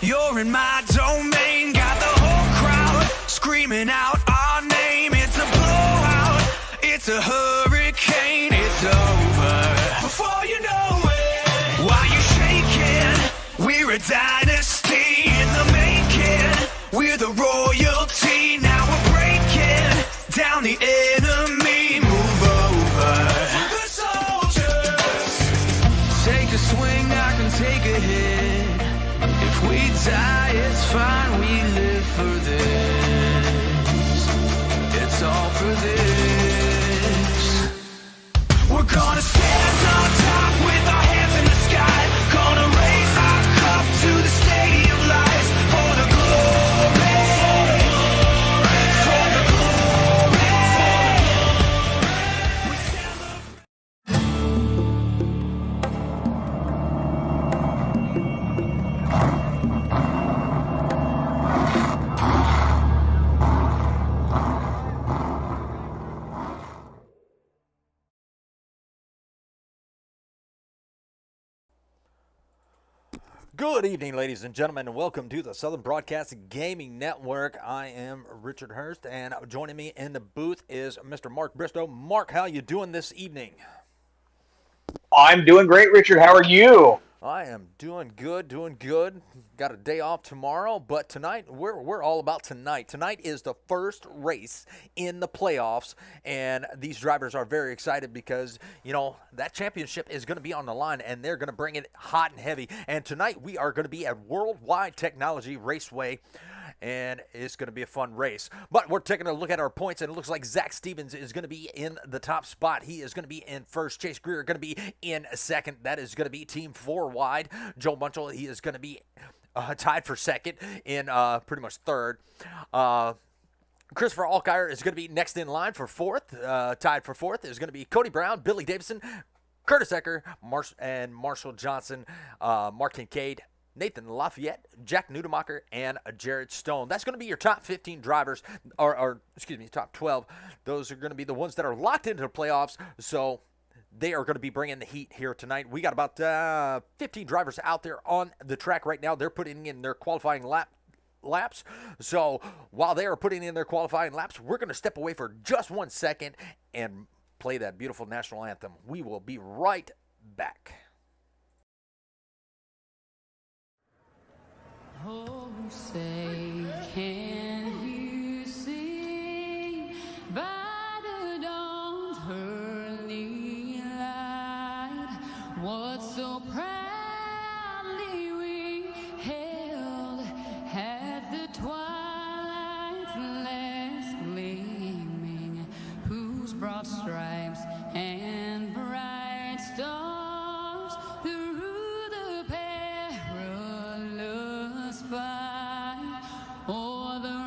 You're in my domain, got the whole crowd screaming out our name. It's a blowout, it's a hurricane, it's over before you know it. While you're shaking, we're a dynasty in the making. We're the royalty, now we're breaking down the enemy. Move over, the soldiers. Take a swing, I can take a hit. If we die, it's fine, we live for this. It's all for this. We're gonna stand on top with our hands in the sky. Gonna raise our cup to the stadium lights. For the glory, for the glory. We Good evening, ladies and gentlemen, and welcome to the Southern Broadcast Gaming Network. I am Richard Hurst, and joining me in the booth is Mr. Mark Bristow. Mark, how you doing this evening? I'm doing great, Richard. How are you? I am doing good, doing good. Got a day off tomorrow, but tonight, we're all about tonight. Tonight is the first race in the playoffs, and these drivers are very excited because, you know, that championship is going to be on the line, and they're going to bring it hot and heavy. And tonight, we are going to be at World Wide Technology Raceway, and it's going to be a fun race. But we're taking a look at our points, and it looks like Zach Stevens is going to be in the top spot. He is going to be in first. Chase Greer going to be in second. That is going to be Team 4 Wide. Joe Bunchel, he is going to be tied for second in pretty much third. Christopher Alkire is going to be next in line for fourth. Tied for fourth is going to be Cody Brown, Billy Davison, Curtis Ecker, and Marshall Johnson, Mark Kincaid, Nathan Lafayette, Jack Nudemacher, and Jared Stone. That's going to be your top 15 drivers, or excuse me, top 12. Those are going to be the ones that are locked into the playoffs, so they are going to be bringing the heat here tonight. We got about 15 drivers out there on the track right now. They're putting in their qualifying laps. So while they are putting in their qualifying laps, we're going to step away for just 1 second and play that beautiful national anthem. We will be right back. Oh, say, can you see by the dawn's early light what so proudly we held at the twilight's last gleaming, whose broad stripes and bright stars through the perilous fight o'er the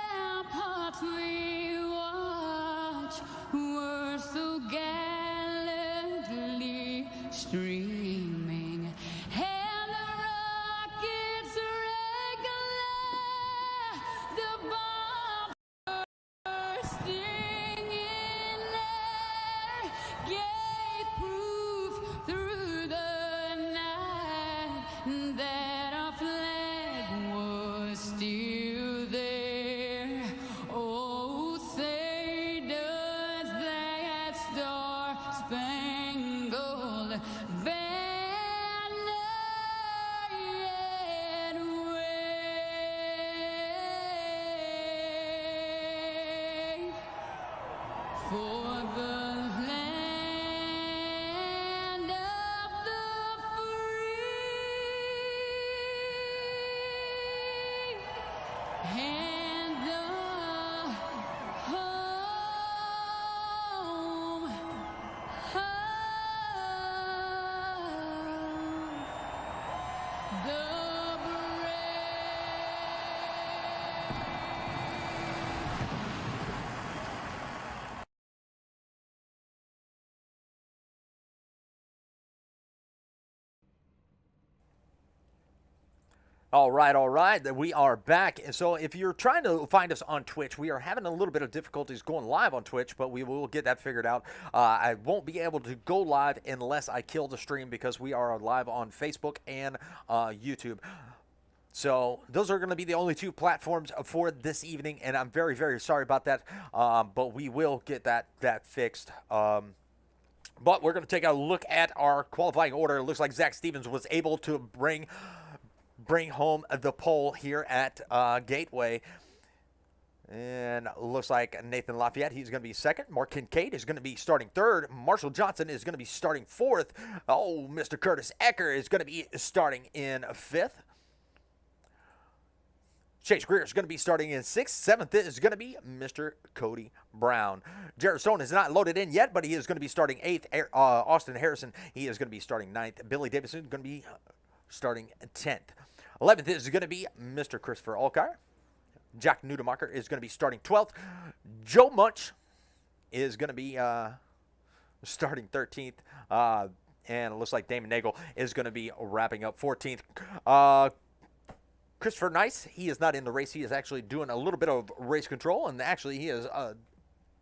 ramparts we watch were so gallantly streaming, and the rockets regular, the bomb bursting in air gave proof through the night that our flag was still there. Oh, say does that star-spangled banner yet wave for the land of the free and the home of the brave. All right, all right. We are back. And so if you're trying to find us on Twitch, we are having a little bit of difficulties going live on Twitch, but we will get that figured out. I won't be able to go live unless I kill the stream because we are live on Facebook and YouTube. So those are going to be the only two platforms for this evening, and I'm very, very sorry about that, but we will get that fixed. But we're going to take a look at our qualifying order. It looks like Zach Stevens was able to bring home the pole here at Gateway. And looks like Nathan Lafayette, he's going to be second. Mark Kincaid is going to be starting third. Marshall Johnson is going to be starting fourth. Oh, Mr. Curtis Ecker is going to be starting in fifth. Chase Greer is going to be starting in sixth. Seventh is going to be Mr. Cody Brown. Jared Stone is not loaded in yet, but he is going to be starting eighth. Austin Harrison, he is going to be starting ninth. Billy Davidson is going to be starting 10th. 11th is going to be Mr. Christopher Alkire. Jack Nudemacher is going to be starting 12th. Joe Munch is going to be starting 13th. And it looks like Damon Nagel is going to be wrapping up 14th. Christopher Nice, he is not in the race. He is actually doing a little bit of race control, and actually he is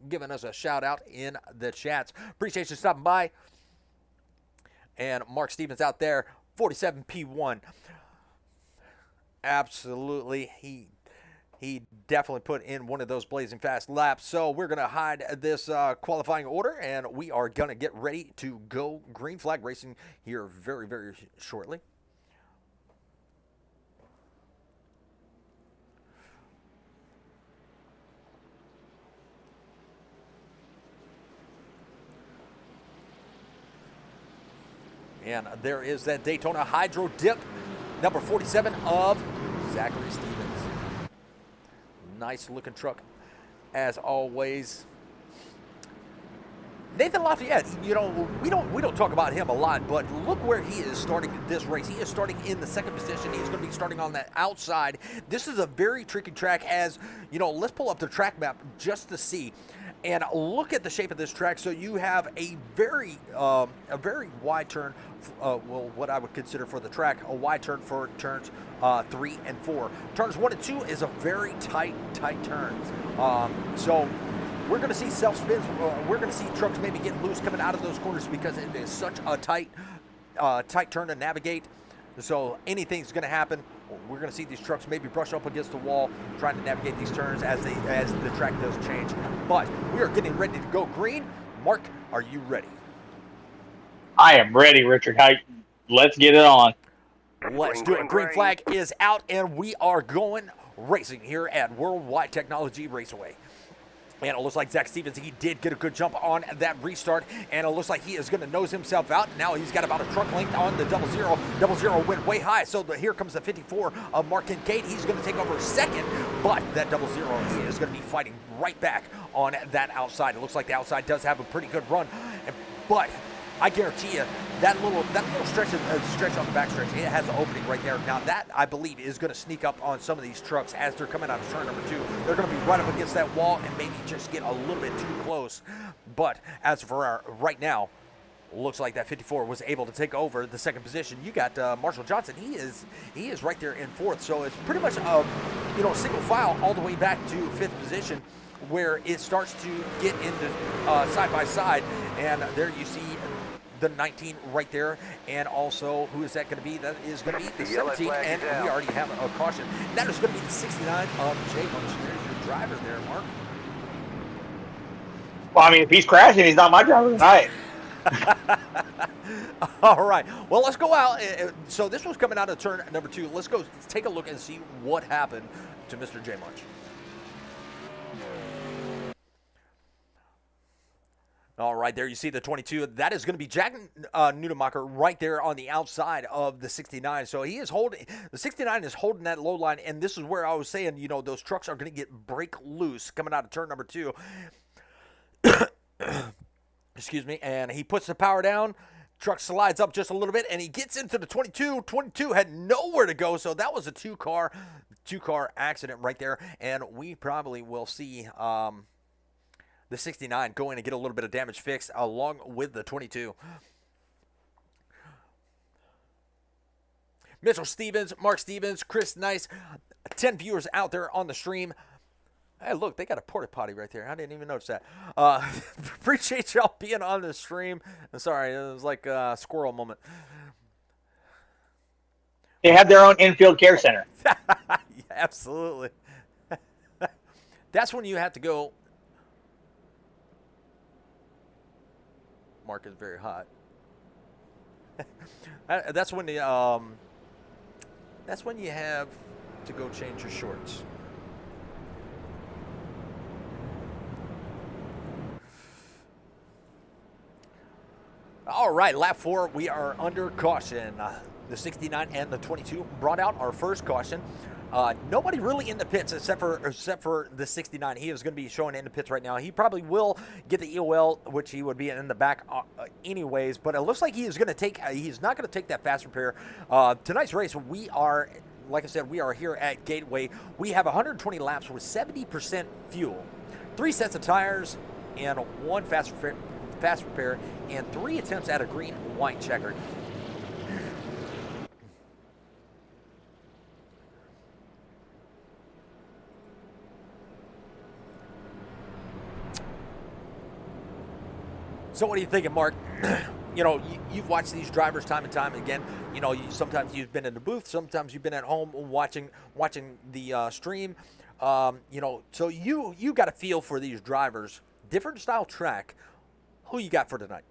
giving us a shout-out in the chats. Appreciate you stopping by. And Mark Stevens out there, 47P1. Absolutely, he definitely put in one of those blazing fast laps. So we're going to hide this qualifying order, and we are going to get ready to go green flag racing here very, very shortly. And there is that Daytona Hydro Dip, number 47 of Zachary Stevens. Nice looking truck, as always. Nathan Lafayette, you know, we don't talk about him a lot, but look where he is starting this race. He is starting in the second position. He's going to be starting on that outside. This is a very tricky track, as you know. Let's pull up the track map just to see. And look at the shape of this track. So you have a very wide turn, well, what I would consider for the track, a wide turn for turns 3 and 4. Turns 1 and 2 is a very tight turn. So we're going to see self-spins. We're going to see trucks maybe getting loose coming out of those corners because it is such a tight turn to navigate. So anything's going to happen. We're going to see these trucks maybe brush up against the wall, trying to navigate these turns as the track does change. But we are getting ready to go green. Mark, are you ready? I am ready, Richard. Let's get it on. Let's do it. Green flag is out, and we are going racing here at World Wide Technology Raceway. And it looks like Zach Stevens, he did get a good jump on that restart, and it looks like he is going to nose himself out. Now he's got about a truck length on the double zero. Double zero went way high, so here comes the 54 of Mark Kincaid. He's going to take over second, but that double zero, he is going to be fighting right back on that outside. It looks like the outside does have a pretty good run, but I guarantee you that little stretch on the backstretch, it has an opening right there. Now that, I believe, is going to sneak up on some of these trucks as they're coming out of turn number 2. They're going to be right up against that wall and maybe just get a little bit too close. But as for right now, looks like that 54 was able to take over the second position. You got Marshall Johnson. He is right there in fourth. So it's pretty much single file all the way back to fifth position, where it starts to get into side by side. And there you see the 19 right there, and also who is that going to be? That is going to be the 17, and we already have a caution. That is going to be the 69 of Jay Munch. There's your driver there, Mark. Well, I mean, if he's crashing, he's not my driver tonight. All right. Well, let's go out. So this was coming out of turn number 2. Let's take a look and see what happened to Mr. Jay Munch. All right, there you see the 22. That is going to be Jack Nudemacher right there on the outside of the 69. So he is holding, the 69 is holding that low line, and this is where I was saying, you know, those trucks are going to break loose coming out of turn number 2. Excuse me, and he puts the power down. Truck slides up just a little bit, and he gets into the 22. 22 had nowhere to go, so that was a two-car accident right there, and we probably will see the 69 go in and get a little bit of damage fixed along with the 22. Mitchell Stevens, Mark Stevens, Chris Nice, 10 viewers out there on the stream. Hey, look, they got a porta potty right there. I didn't even notice that. Appreciate y'all being on the stream. Sorry, it was like a squirrel moment. They have their own infield care center. Yeah, absolutely. That's when you have to go. Mark is very hot. That's when the that's when you have to go change your shorts. All right, lap 4, we are under caution. The 69 and the 22 brought out our first caution. Nobody really in the pits except for the 69. He is going to be showing in the pits right now. He probably will get the EOL, which he would be in the back anyways. But it looks like he is going to take. He's not going to take that fast repair. Tonight's race, we are, like I said, we are here at Gateway. We have 120 laps with 70% fuel, 3 sets of tires, and 1 fast repair, and 3 attempts at a green white checker. So what are you thinking, Mark? You know, you've watched these drivers time and time again. You know, sometimes you've been in the booth, sometimes you've been at home watching the stream. You know, so you got a feel for these drivers. Different style track. Who you got for tonight?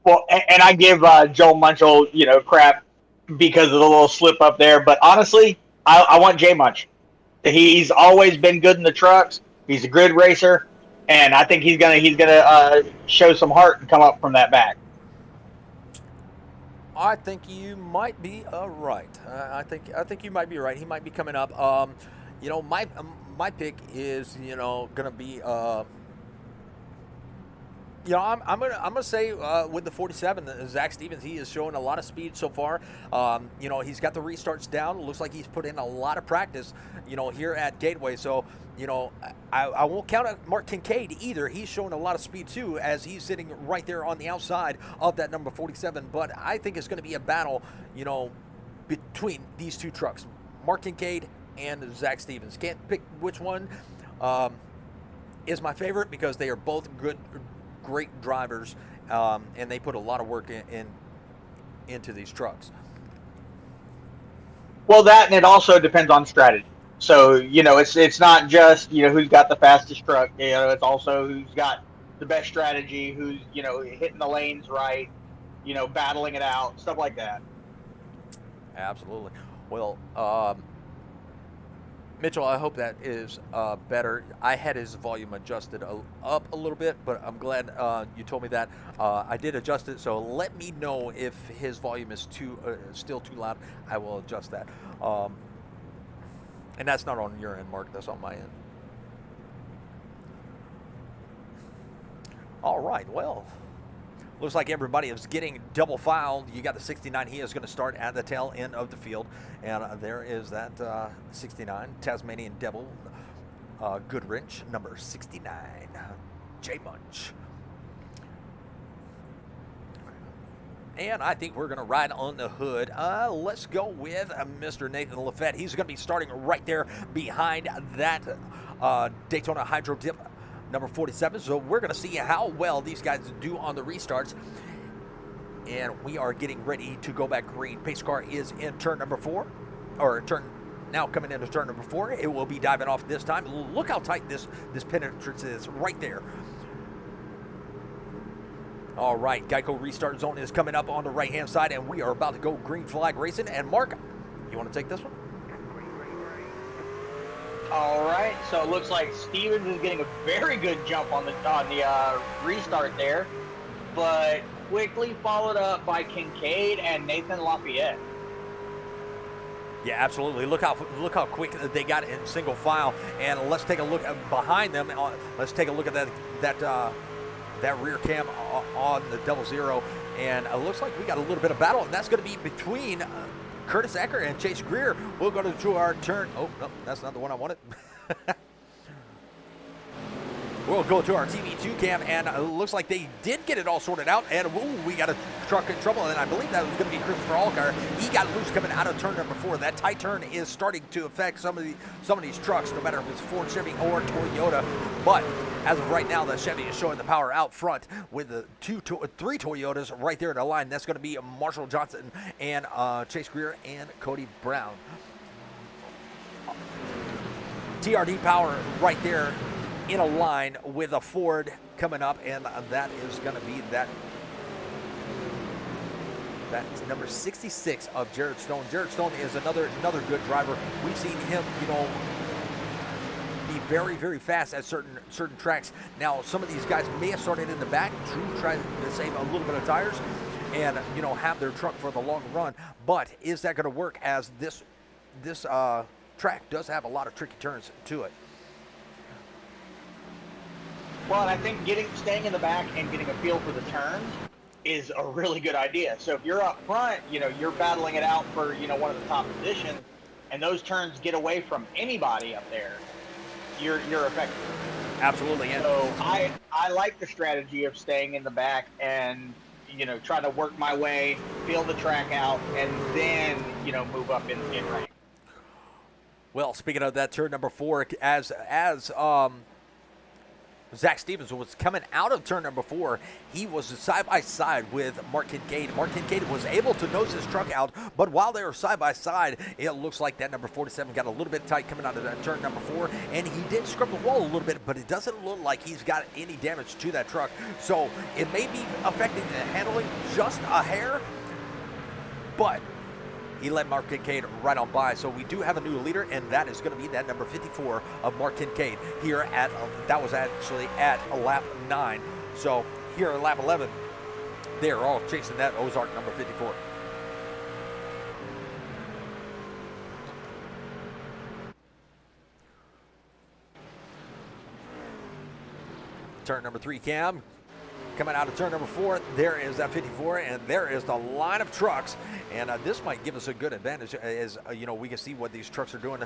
Well, and I give Joel Munchell, crap because of the little slip up there. But honestly, I want Jay Munch. He's always been good in the trucks. He's a grid racer, and I think he's gonna show some heart and come up from that back. I think you might be right. I think you might be right. He might be coming up. You know, my pick is going to be. I'm gonna say with the 47, Zach Stevens, he is showing a lot of speed so far. He's got the restarts down. Looks like he's put in a lot of practice, here at Gateway. So, I won't count out Mark Kincaid either. He's showing a lot of speed too, as he's sitting right there on the outside of that number 47. But I think it's going to be a battle, between these two trucks, Mark Kincaid and Zach Stevens. Can't pick which one is my favorite because they are both great drivers, and they put a lot of work into these trucks. Well, that, and it also depends on strategy. So, it's not just, who's got the fastest truck. It's also who's got the best strategy, who's, hitting the lanes right, battling it out, stuff like that. Absolutely. Well, Mitchell, I hope that is better. I had his volume adjusted up a little bit, but I'm glad you told me that. I did adjust it, so let me know if his volume is still too loud. I will adjust that. And that's not on your end, Mark. That's on my end. All right, well, looks like everybody is getting double filed. You got the 69. He is going to start at the tail end of the field. And there is that 69, Tasmanian Devil, Goodwrench, number 69, Jay Munch. And I think we're going to ride on the hood. Let's go with Mr. Nathan Lafette. He's going to be starting right there behind that Daytona Hydro Dip, number 47. So we're going to see how well these guys do on the restarts. And we are getting ready to go back green. Pace car is in turn number 4, now coming into turn number 4. It will be diving off this time. Look how tight this penetrance is right there. All right, Geico restart zone is coming up on the right-hand side, and we are about to go green flag racing. And Mark, you want to take this one? All right, so it looks like Stevens is getting a very good jump on the restart there, but quickly followed up by Kincaid and Nathan Lafayette. Yeah, absolutely. Look how quick they got in single file, and let's take a look behind them. Let's take a look at that rear cam on the 00, and it looks like we got a little bit of battle, and that's going to be between Curtis Ecker and Chase Greer. We'll go to our turn. Oh, no, that's not the one I wanted. We'll go to our TV2 cam, and it looks like they did get it all sorted out. And ooh, we got a truck in trouble, and I believe that was going to be Christopher Allgaier. He got loose coming out of turn number 4. That tight turn is starting to affect some of these trucks, no matter if it's Ford, Chevy, or Toyota. But as of right now, the Chevy is showing the power out front with the three Toyotas right there in the line. That's going to be Marshall Johnson and Chase Greer and Cody Brown. TRD power right there in a line with a Ford coming up, and that is going to be that's number 66 of Jared Stone. Jared Stone is another good driver. We've seen him, be very, very fast at certain tracks. Now, some of these guys may have started in the back, trying to save a little bit of tires, and have their truck for the long run. But is that going to work? As this track does have a lot of tricky turns to it. Well, and I think staying in the back and getting a feel for the turns is a really good idea. So if you're up front, you're battling it out for, one of the top positions, and those turns get away from anybody up there, you're effective. Absolutely. So I like the strategy of staying in the back and, trying to work my way, feel the track out, and then, move up in rank. Well, speaking of that turn number 4, as Zach Stevens was coming out of turn number 4, he was side by side with Mark Kincaid. Mark Kincaid was able to nose his truck out, but while they were side by side, it looks like that number 47 got a little bit tight coming out of that turn number 4, and he did scrub the wall a little bit, but it doesn't look like he's got any damage to that truck. So it may be affecting the handling just a hair, but he let Mark Kincaid right on by. So we do have a new leader, and that is going to be that number 54 of Mark Kincaid here that was actually at lap 9. So here at lap 11, they're all chasing that Ozark number 54. Turn number 3 cam. Coming out of turn number 4, there is that 54, and there is the line of trucks. And this might give us a good advantage as, we can see what these trucks are doing,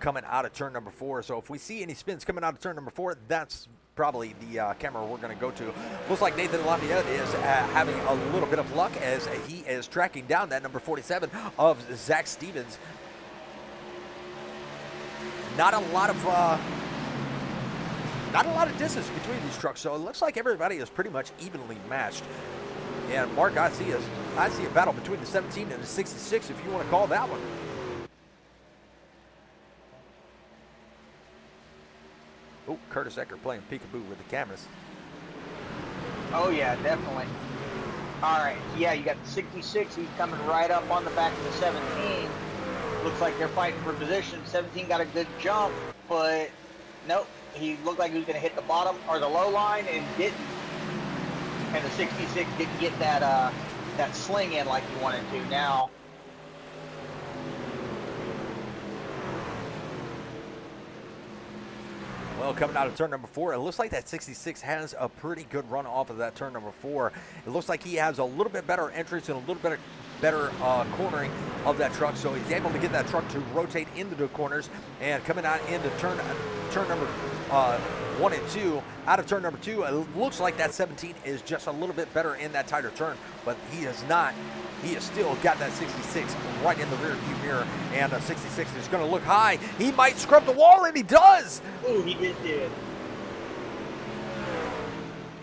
coming out of turn number 4. So if we see any spins coming out of turn number 4, that's probably the camera we're going to go to. Looks like Nathan Lafayette is having a little bit of luck as he is tracking down that number 47 of Zach Stevens. Not a lot of distance between these trucks, so it looks like everybody is pretty much evenly matched. And Mark, I see a battle between the 17 and the 66, if you want to call that one. Oh, Curtis Ecker playing peekaboo with the cameras. Oh yeah, definitely. All right, yeah, you got the 66. He's coming right up on the back of the 17. Looks like they're fighting for position. 17 got a good jump, but nope. He looked like he was going to hit the bottom or the low line and didn't. And the 66 didn't get that sling in like he wanted to. Now, well, coming out of turn number 4, it looks like that 66 has a pretty good run off of that turn number 4. It looks like he has a little bit better entrance and a little bit better cornering of that truck, so he's able to get that truck to rotate into the corners. And coming out into turn number 1 and 2, out of turn number 2, it looks like that 17 is just a little bit better in that tighter turn, but he has still got that 66 right in the rear view mirror, and the 66 is going to look high. He might scrub the wall, and he does. ooh, he did.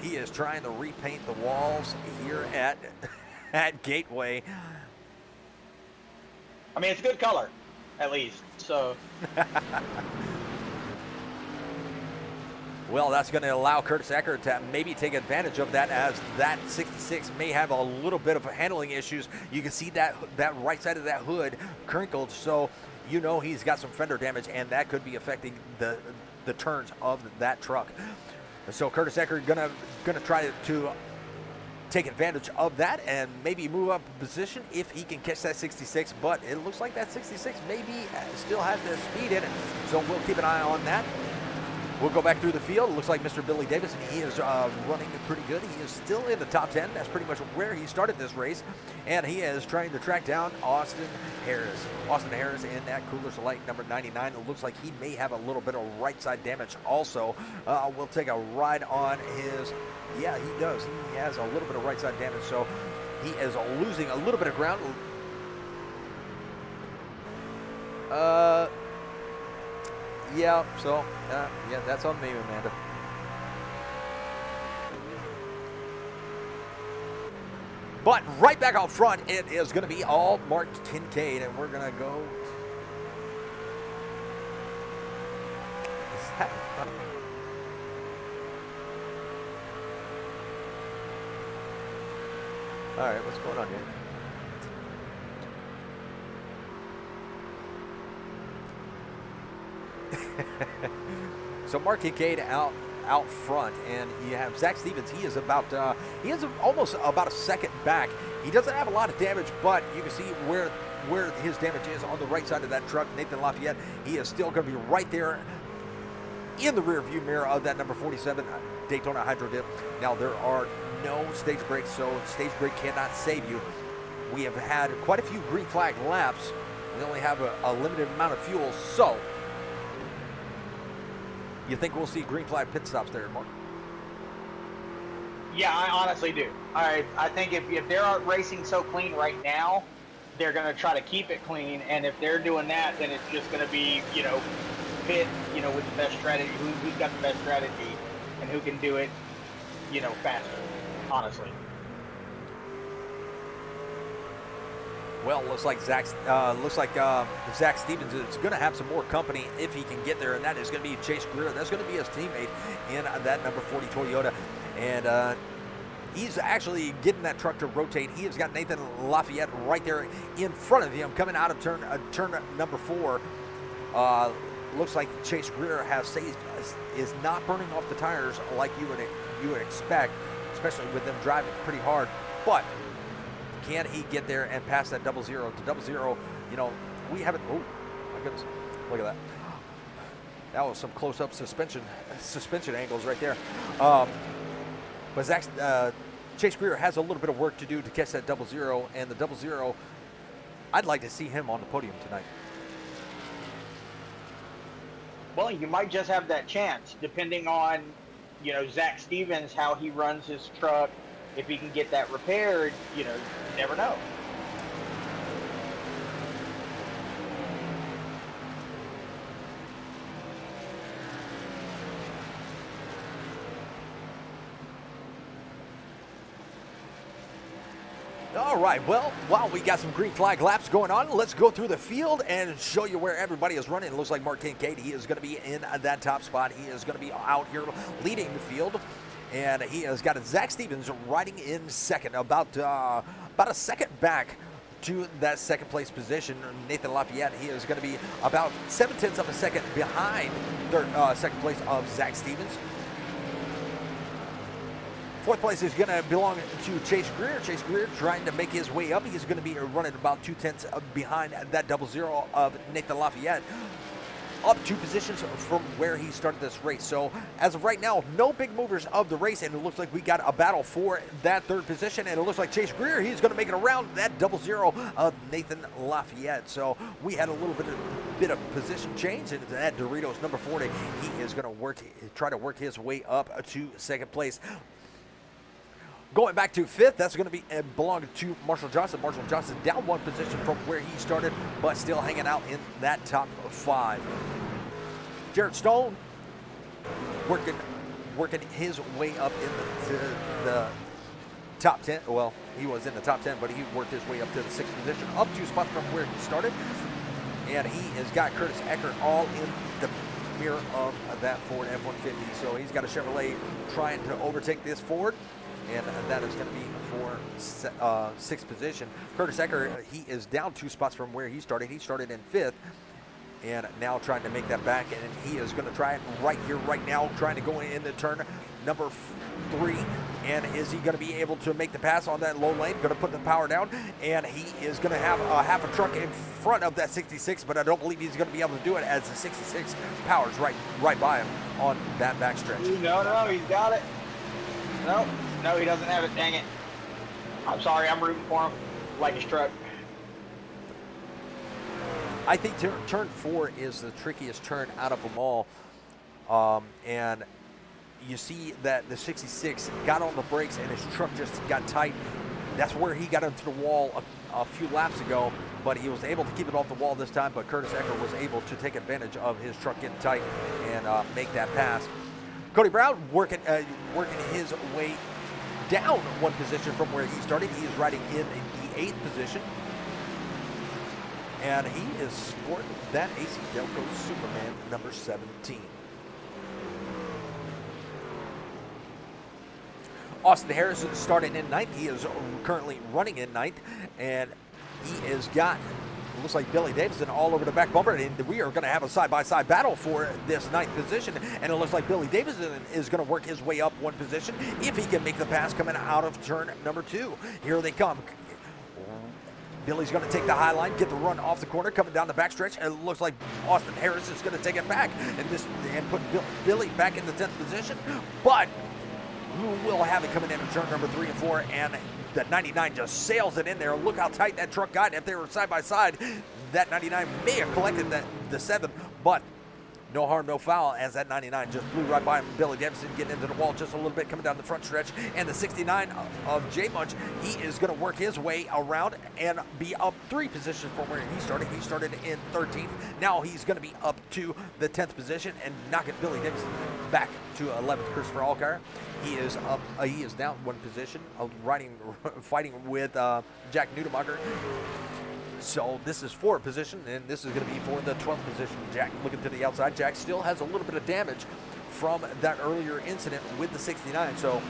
He is trying to repaint the walls here at Gateway. I mean, it's a good color, at least. So. Well, that's going to allow Curtis Ecker to maybe take advantage of that, as that 66 may have a little bit of handling issues. You can see that right side of that hood crinkled, so he's got some fender damage, and that could be affecting the turns of that truck. So Curtis Ecker gonna try to take advantage of that and maybe move up a position if he can catch that 66, but it looks like that 66 maybe still has the speed in it, so we'll keep an eye on that. We'll go back through the field. It looks like Mr. Billy Davis, he is running pretty good. He is still in the top 10. That's pretty much where he started this race. And he is trying to track down Austin Harris. Austin Harris in that Cooler Light number 99. It looks like he may have a little bit of right side damage also. We'll take a ride on his, yeah, he does. He has a little bit of right side damage. So he is losing a little bit of ground. Yeah, so, yeah, that's on me, Amanda. But right back out front, it is going to be all Mark Kincaid, and we're going to go. All right, what's going on here? So Mark Kincaid out front, and you have Zach Stevens. He is almost about a second back. He doesn't have a lot of damage, but you can see where his damage is on the right side of that truck. Nathan Lafayette, he is still going to be right there in the rear view mirror of that number 47 Daytona Hydro Dip. Now there are no stage brakes, so stage brake cannot save you. We have had quite a few green flag laps. We only have a limited amount of fuel, so you think we'll see green flag pit stops there, Mark? Yeah, I honestly do. I think if they aren't racing so clean right now, they're going to try to keep it clean. And if they're doing that, then it's just going to be, pit, with the best strategy. Who's got the best strategy and who can do it, faster, honestly. Well, looks like Zach Stevens is going to have some more company if he can get there, and that is going to be Chase Greer. That's going to be his teammate in that number 40 Toyota, and he's actually getting that truck to rotate. He has got Nathan Lafayette right there in front of him, coming out of turn number 4. Looks like Chase Greer is not burning off the tires like you would expect, especially with them driving pretty hard, but can he get there and pass that 00 to 00? We haven't. Oh my goodness! Look at that. That was some close-up suspension angles right there. But Chase Greer has a little bit of work to do to catch that 00, and the 00. I'd like to see him on the podium tonight. Well, you might just have that chance, depending on, Zach Stevens, how he runs his truck. If he can get that repaired, you never know. All right, well, while we got some green flag laps going on, let's go through the field and show you where everybody is running. It looks like Mark Kincaid, he is going to be in that top spot. He is going to be out here leading the field. And he has got Zach Stevens riding in second, about a second back to that second place position. Nathan Lafayette, he is going to be about 0.7 of a second behind second place of Zach Stevens. Fourth place is going to belong to Chase Greer. Chase Greer trying to make his way up. He's going to be running about 0.2 behind that 00 of Nathan Lafayette, up 2 positions from where he started this race. So as of right now, no big movers of the race, and it looks like we got a battle for that 3rd position, and it looks like Chase Greer, he's going to make it around that 00 of Nathan Lafayette. So we had a little bit of position change, and that Doritos number 40, he is going to try to work his way up to second place. Going back to 5th, that's going to be belong to Marshall Johnson. Marshall Johnson down 1 position from where he started, but still hanging out in that top 5. Jared Stone working his way up into the top 10. Well, he was in the top 10, but he worked his way up to the 6th position, up 2 spots from where he started. And he has got Curtis Eckert all in the mirror of that Ford F-150. So he's got a Chevrolet trying to overtake this Ford, and that is going to be for 6th position. Curtis Eckert, he is down 2 spots from where he started. He started in 5th, and now trying to make that back, and he is going to try it right here, right now, trying to go into turn number 3. And is he going to be able to make the pass on that low lane? Going to put the power down, and he is going to have half a truck in front of that 66, but I don't believe he's going to be able to do it as the 66 powers right by him on that backstretch. No, he's got it. No, he doesn't have it. Dang it. I'm sorry. I'm rooting for him. Like his truck. I think turn 4 is the trickiest turn out of them all, and you see that the 66 got on the brakes and his truck just got tight. That's where he got into the wall a few laps ago, but he was able to keep it off the wall this time, but Curtis Ecker was able to take advantage of his truck getting tight and make that pass. Cody Brown working his way down one position from where he started. He is riding in the 8th position. And he is sporting that AC Delco Superman number 17. Austin Harris started in 9th. He is currently running in 9th. And he has got, looks like Billy Davison all over the back bumper. And we are going to have a side-by-side battle for this 9th position. And it looks like Billy Davison is going to work his way up one position if he can make the pass coming out of turn number 2. Here they come. Billy's going to take the high line, get the run off the corner, coming down the backstretch, and it looks like Austin Harris is going to take it back and put Billy back in the 10th position. But who will have it coming into turn number 3 and 4, and that 99 just sails it in there. Look how tight that truck got. If they were side by side, that 99 may have collected the 7, but no harm, no foul, as that 99 just blew right by him. Billy Davison getting into the wall just a little bit, coming down the front stretch. And the 69 of J Munch, he is going to work his way around and be up 3 positions from where he started. He started in 13th. Now he's going to be up to the 10th position and knocking Billy Davison back to 11th. Christopher Allgaier, he is up. He is down 1 position, fighting with Jack Nudemacher. So this is 4th position, and this is going to be for the 12th position. Jack looking to the outside. Jack still has a little bit of damage from that earlier incident with the 69. So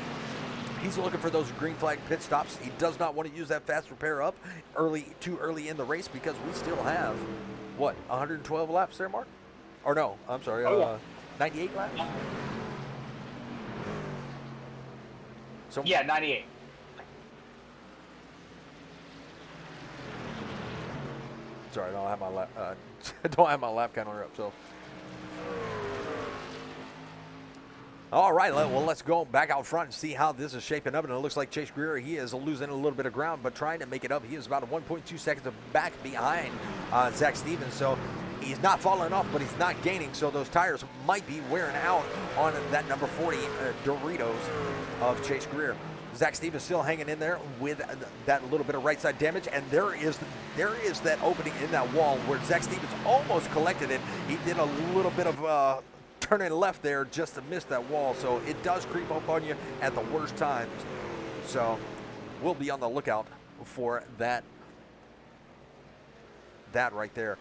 he's looking for those green flag pit stops. He does not want to use that fast repair up too early in the race, because we still have, what, 112 laps there, Mark? Or no, I'm sorry, 98 laps? So Yeah, 98. Sorry, I don't have my don't have my lap counter up. So, all right, well, let's go back out front and see how this is shaping up. And it looks like Chase Greer, he is losing a little bit of ground, but trying to make it up. He is about 1.2 seconds back behind Zach Stevens. So he's not falling off, but he's not gaining. So those tires might be wearing out on that number 40 Doritos of Chase Greer. Zach Stevens still hanging in there with that little bit of right side damage, and there is that opening in that wall where Zach Stevens almost collected it. He did a little bit of turning left there just to miss that wall, so it does creep up on you at the worst times. So we'll be on the lookout for that right there.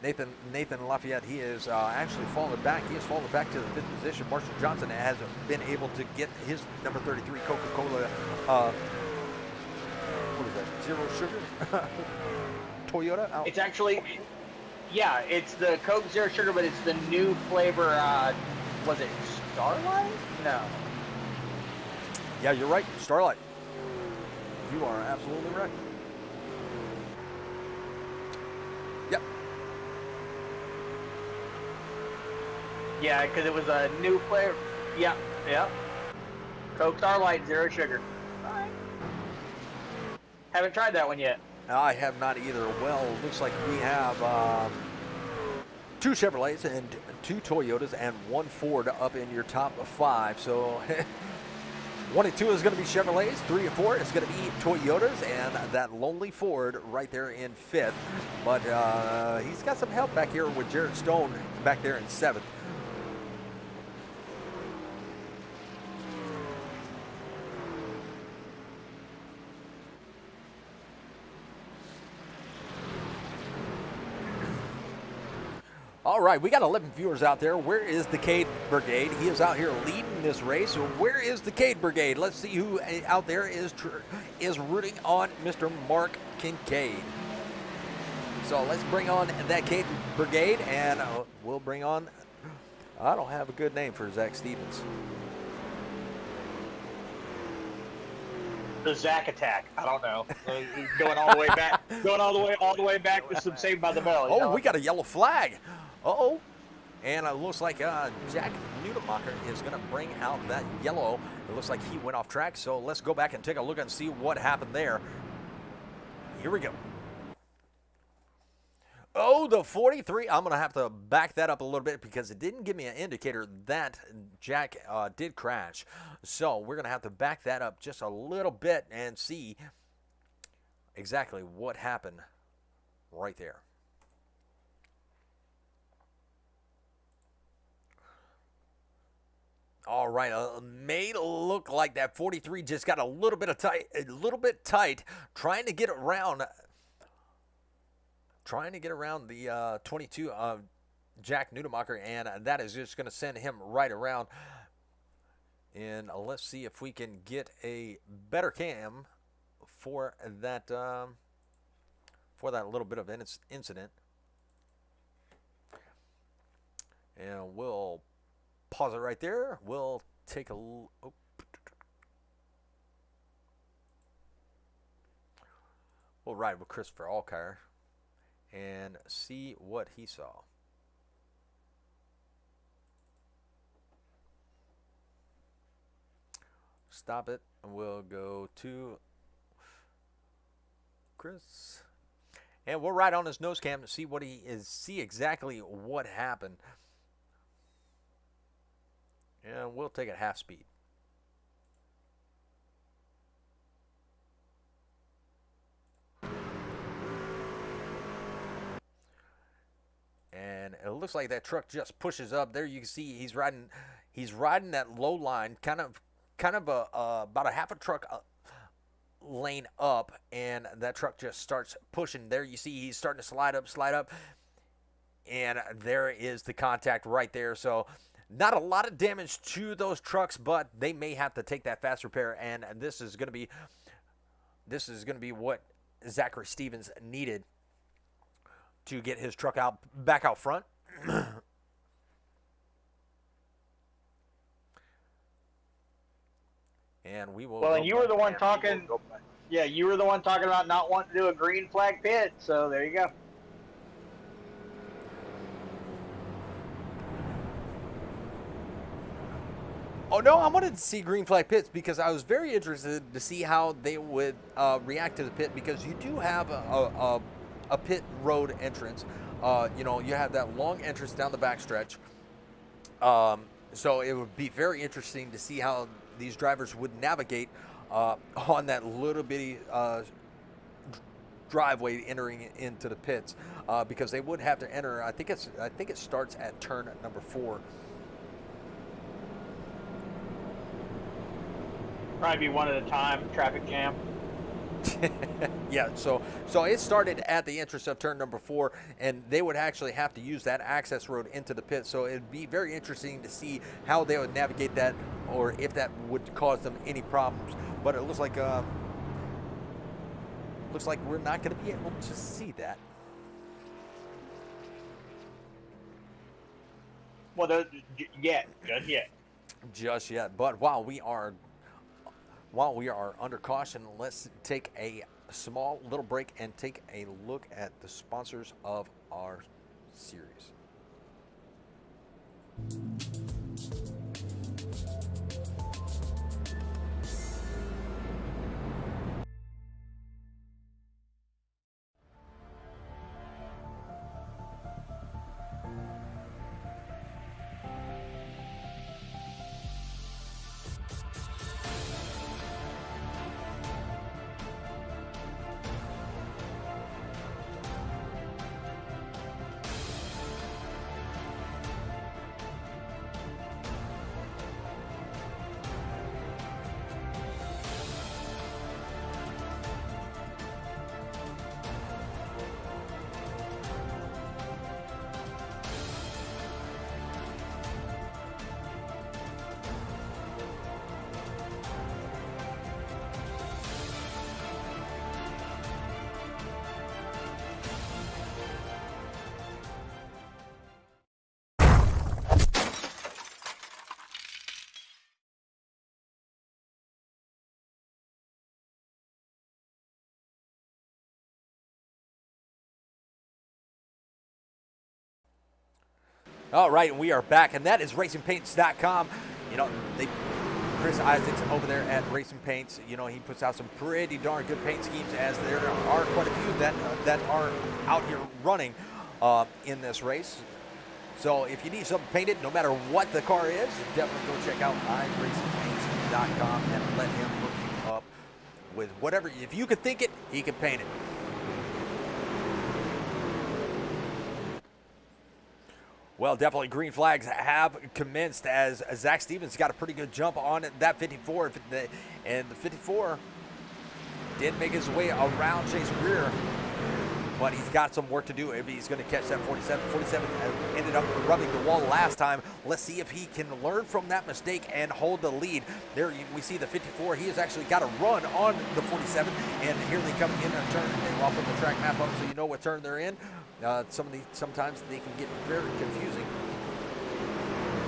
Nathan Lafayette, he is actually fallen back. He has fallen back to the 5th position. Marshall Johnson has been able to get his number 33 Coca-Cola, what is that, Zero Sugar? Toyota? Out. It's actually, yeah, it's the Coke Zero Sugar, but it's the new flavor, was it Starlight? No. Yeah, you're right, Starlight. You are absolutely right. Yep. Yeah, because it was a new flavor. Yeah. Coke Starlight, Zero Sugar. All right. Haven't tried that one yet. I have not either. Well, looks like we have 2 Chevrolets and 2 Toyotas and 1 Ford up in your top 5. So 1 and 2 is going to be Chevrolets. 3 and 4 is going to be Toyotas, and that lonely Ford right there in 5th. But he's got some help back here with Jared Stone back there in 7th. All right, we got 11 viewers out there. Where is the Cade Brigade? He is out here leading this race. So where is the Cade Brigade? Let's see who out there is rooting on Mr. Mark Kincaid. So let's bring on that Cade Brigade, and we'll bring on, I don't have a good name for Zach Stevens. The Zack attack. I don't know. Going all the way back. Going all the way back to some Saved by the Bell. Oh, we got a yellow flag. Uh-oh. And it looks like Jack Nudemacher is going to bring out that yellow. It looks like he went off track, so let's go back and take a look and see what happened there. Here we go. Oh, the 43. I'm going to have to back that up a little bit because it didn't give me an indicator that Jack did crash. So we're going to have to back that up just a little bit and see exactly what happened right there. All right, made it look like that 43 just got a little bit tight, trying to get around the 22 of Jack Nudemacher, and that is just going to send him right around. And let's see if we can get a better cam for that little bit of incident. And we'll pause it right there. We'll take a we'll ride with Christopher Alkire and see what he saw. Stop it, and we'll go to Chris, and we'll ride on his nose cam to see exactly what happened. And we'll take it half speed. And it looks like that truck just pushes up. There you can see he's riding that low line, kind of about a half a truck lane up, and that truck just starts pushing. There you see he's starting to slide up, and there is the contact right there. So not a lot of damage to those trucks, but they may have to take that fast repair, and this is going to be what Zachary Stevens needed to get his truck back out front. And we will. Well, and you were the one talking. Yeah, you were the one talking about not wanting to do a green flag pit. So there you go. Oh no, I wanted to see green flag pits because I was very interested to see how they would react to the pit, because you do have a pit road entrance. You have that long entrance down the backstretch. So it would be very interesting to see how these drivers would navigate on that little bitty driveway entering into the pits, because they would have to enter. I think it starts at turn number 4. Probably be one at a time, traffic jam. Yeah, so it started at the entrance of turn number 4, and they would actually have to use that access road into the pit. So it'd be very interesting to see how they would navigate that, or if that would cause them any problems. But it looks like we're not going to be able to see that. Well, Just yet. But while we are under caution, let's take a small little break and take a look at the sponsors of our series. All right, and we are back, and that is racingpaints.com. You know, Chris Isaacs over there at Racing Paints, you know, he puts out some pretty darn good paint schemes, as there are quite a few that are out here running in this race. So if you need something painted, no matter what the car is, definitely go check out iracingpaints.com and let him hook you up with whatever. If you can think it, he can paint it. Well, definitely green flags have commenced as Zach Stevens got a pretty good jump on that 54. And the 54 did make his way around Chase Greer, but he's got some work to do if he's going to catch that 47. 47 ended up rubbing the wall last time. Let's see if he can learn from that mistake and hold the lead. There we see the 54. He has actually got a run on the 47, and here they come in a turn. And I'll put the track map up so you know what turn they're in. Sometimes they can get very confusing.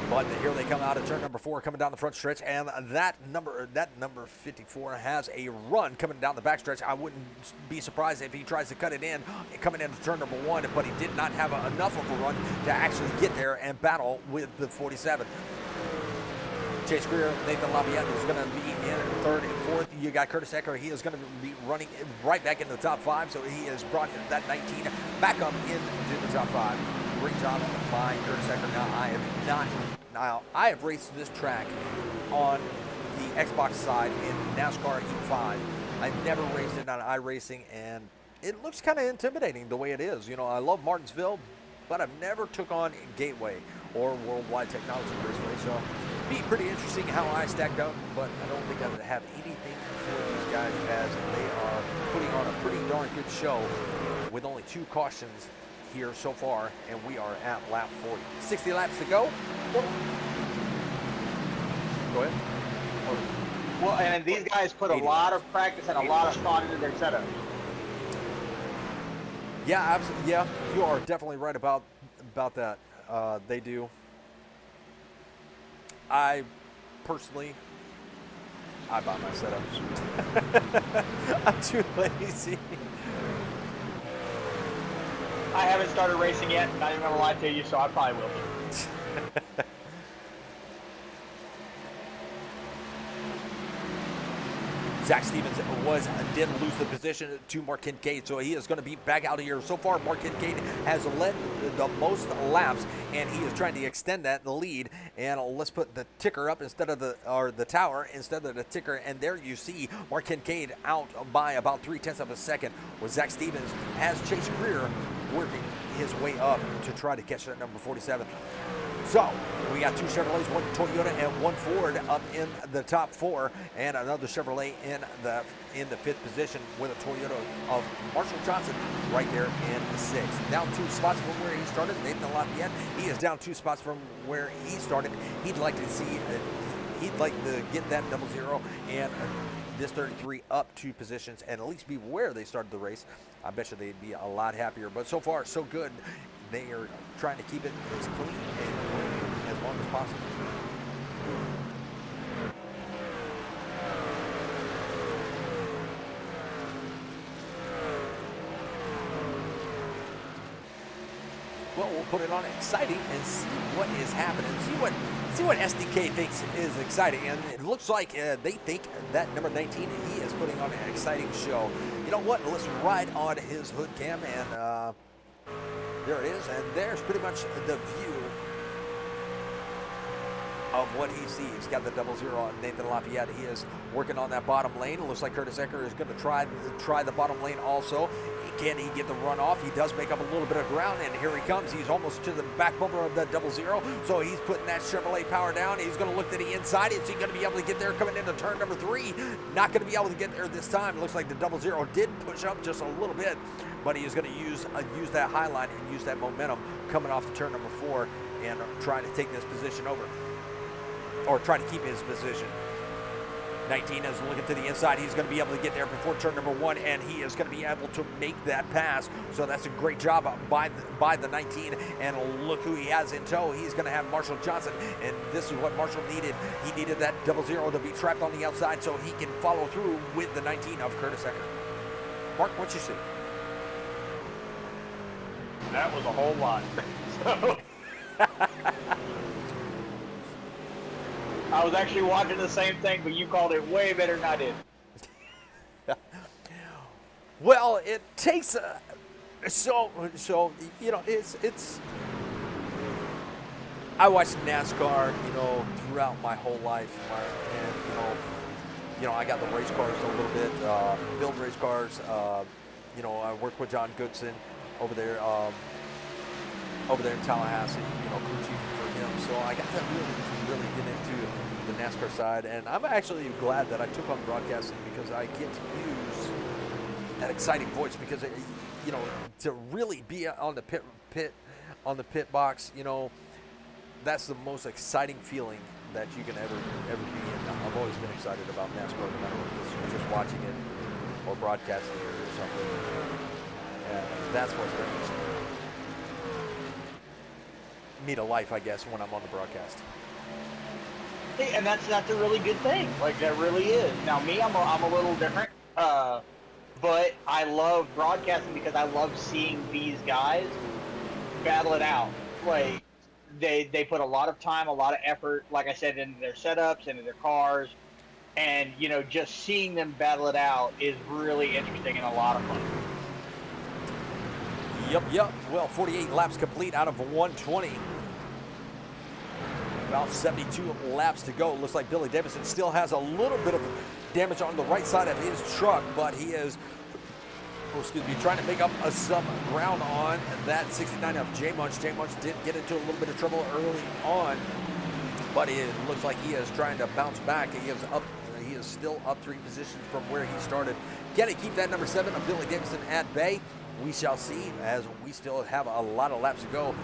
But here they come out of turn number 4, coming down the front stretch, and that number 54 has a run coming down the back stretch. I wouldn't be surprised if he tries to cut it in, coming into turn number 1, but he did not have enough of a run to actually get there and battle with the 47. Chase Greer, Nathan Lafayette is going to be in 3rd and 4th. You got Curtis Ecker. He is going to be running right back into the top 5, so he has brought that 19 back up into the top 5. Great job by Curtis Ecker. Now, I have raced this track on the Xbox side in NASCAR Heat 5. I've never raced it on iRacing, and it looks kind of intimidating the way it is. You know, I love Martinsville, but I've never took on Gateway or World Wide Technology Raceway, so it'd be pretty interesting how I stacked up, but I don't think I would have anything for these guys, as they are putting on a pretty darn good show with only 2 cautions here so far, and we are at lap 40. 60 laps to go. Go ahead. Well, and these guys put a lot of practice and a lot of thought into their setup. Yeah, absolutely. Yeah, you are definitely right about that. They do. I personally, I buy my setups. I'm too lazy. I haven't started racing yet, not even gonna lie to you, so I probably will be. Zach Stevens did lose the position to Mark Kincaid, so he is going to be back out of here. So far, Mark Kincaid has led the most laps, and he is trying to extend that lead. And let's put the ticker up instead of the tower instead of the ticker. And there you see Mark Kincaid out by about 0.3 of a second, with Zach Stevens has Chase Greer working his way up to try to catch that number 47. So we got 2 Chevrolets, 1 Toyota and 1 Ford up in the top 4, and another Chevrolet in the 5th position with a Toyota of Marshall Johnson right there in 6th. Down 2 spots from where he started, Nathan Lafayette. He is down 2 spots from where he started. He'd like to get that 00 and this 33 up 2 positions and at least be where they started the race. I bet you they'd be a lot happier. But so far, so good. They are trying to keep it as clean and as long as possible. Well, we'll put it on exciting and see what is happening. See what SDK thinks is exciting. And it looks like they think that number 19, he is putting on an exciting show. You know what? Let's ride on his hood cam, and there it is. And there's pretty much the view of what he sees. He's got the 00 on Nathan Lafayette. He is working on that bottom lane. It looks like Curtis Ecker is going to try the bottom lane also. Can he get the run off? He does make up a little bit of ground, and here he comes. He's almost to the back bumper of that 00, so he's putting that Chevrolet power down. He's going to look to the inside. Is he going to be able to get there coming into turn number 3? Not going to be able to get there this time. It looks like the 00 did push up just a little bit, but he is going to use that high line and use that momentum coming off the turn number 4 and trying to take this position over, or try to keep his position. 19 is looking to the inside. He's going to be able to get there before turn number 1, and he is going to be able to make that pass. So that's a great job by the 19. And look who he has in tow. He's going to have Marshall Johnson, and this is what Marshall needed. He needed that 00 to be trapped on the outside so he can follow through with the 19 of Curtis Ecker. Mark, what you see? That was a whole lot. So I was actually watching the same thing, but you called it way better than I did. Well, it takes so you know it's. I watched NASCAR, throughout my whole life, and I got the race cars a little bit, build race cars. I worked with John Goodson over there in Tallahassee, crew chief for him. So I got to really get into the NASCAR side, and I'm actually glad that I took on broadcasting because I get to use that exciting voice because to really be on the pit box, that's the most exciting feeling that you can ever be in. I've always been excited about NASCAR, no matter if it's just watching it or broadcasting it or something. And that's what brings me to life, I guess, when I'm on the broadcast. Hey, and that's a really good thing. Like, that really is. Now, me, I'm a little different. But I love broadcasting because I love seeing these guys battle it out. Like, they put a lot of time, a lot of effort, like I said, into their setups, into their cars. And, just seeing them battle it out is really interesting and a lot of fun. Yep. Well, 48 laps complete out of 120. About 72 laps to go. Looks like Billy Davison still has a little bit of damage on the right side of his truck, but he is, trying to make up some ground on that 69 of J Munch. J Munch did get into a little bit of trouble early on, but it looks like he is trying to bounce back. He is still up 3 positions from where he started. Can he keep that number 7 of Billy Davison at bay? We shall see, as we still have a lot of laps to go.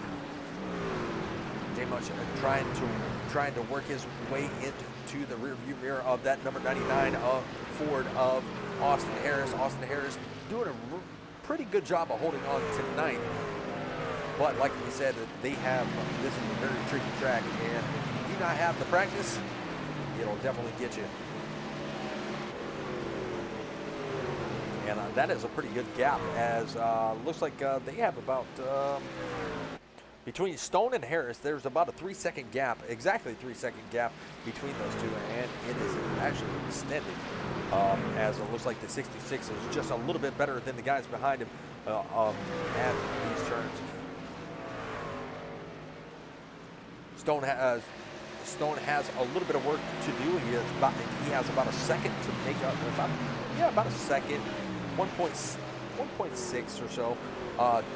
J Munch trying to work his way into the rear view mirror of that number 99 of Ford of Austin Harris. Austin Harris doing a pretty good job of holding on tonight. But like we said, this is a very tricky track, and if you do not have the practice, it'll definitely get you. And that is a pretty good gap, as looks like they have about, between Stone and Harris, there's about a 3-second gap, exactly 3-second gap between those two, and it is actually extended, as it looks like the 66 is just a little bit better than the guys behind him at these turns. Stone has a little bit of work to do. He has about a second to make up, about a second, 1.6 or so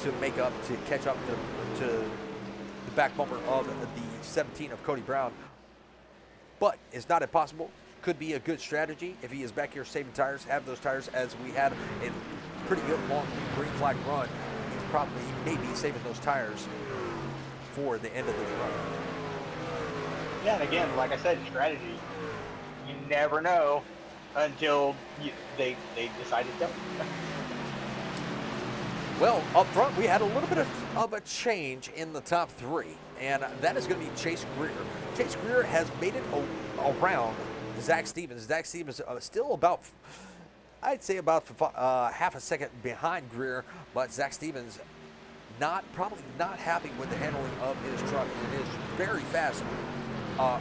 to make up, to catch up to the back bumper of the 17 of Cody Brown. But it's not impossible. Could be a good strategy if he is back here saving tires, have those tires as we had a pretty good long green flag run. He may be saving those tires for the end of this run. Yeah, and again, like I said, strategy. You never know until they decide to don't. Well, up front, we had a little bit of a change in the top 3, and that is going to be Chase Greer. Chase Greer has made it around Zach Stevens. Zach Stevens still about, I'd say about half a second behind Greer, but Zach Stevens probably not happy with the handling of his truck. It is very fast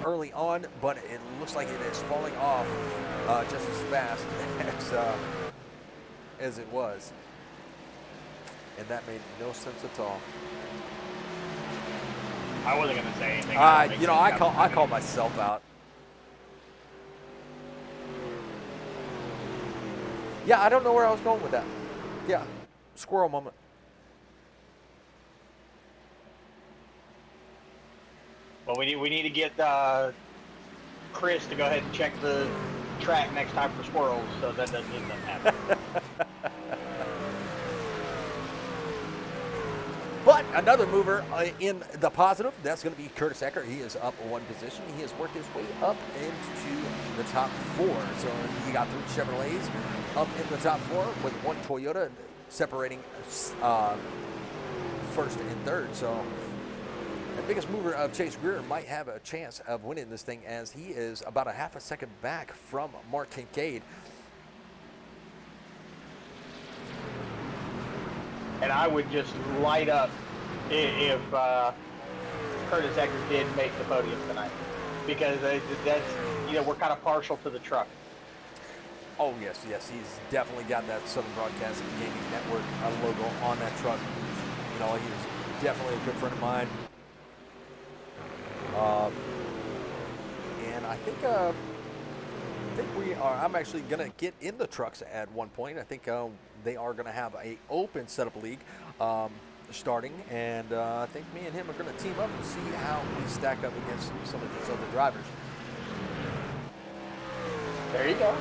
early on, but it looks like it is falling off just as fast as it was. And that made no sense at all. I wasn't going to say anything. I call myself out. Yeah, I don't know where I was going with that. Yeah, squirrel moment. Well, we need to get Chris to go ahead and check the track next time for squirrels, so that doesn't happen. But another mover in the positive, that's going to be Curtis Ecker. He is up 1 position. He has worked his way up into the top 4. So he got 3 Chevrolets up in the top 4 with 1 Toyota separating first and third. So the biggest mover of Chase Greer might have a chance of winning this thing, as he is about a half a second back from Mark Kincaid. And I would just light up if Curtis Eckert did make the podium tonight, because that's, we're kind of partial to the truck. Oh, yes, he's definitely got that Southern Broadcasting Gaming Network logo on that truck. He's definitely a good friend of mine. And I think I'm actually going to get in the trucks at one point. I think they are going to have a open setup league starting, and I think me and him are going to team up and see how we stack up against some of these other drivers. There you go.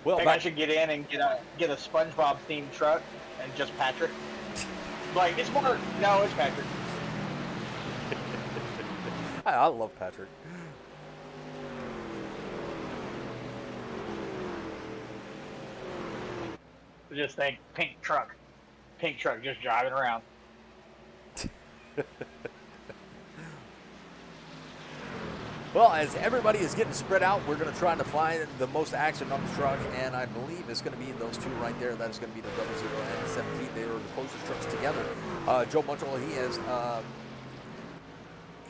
Well, I think I should get in and get a SpongeBob themed truck and just Patrick. Like, it's more. No, it's Patrick. I love Patrick. Just think, pink truck just driving around. Well, as everybody is getting spread out, we're going to try to find the most action on the truck, and I believe it's going to be those two right there. That is going to be the 00 and the 17. They are the closest trucks together. Joe Munchel,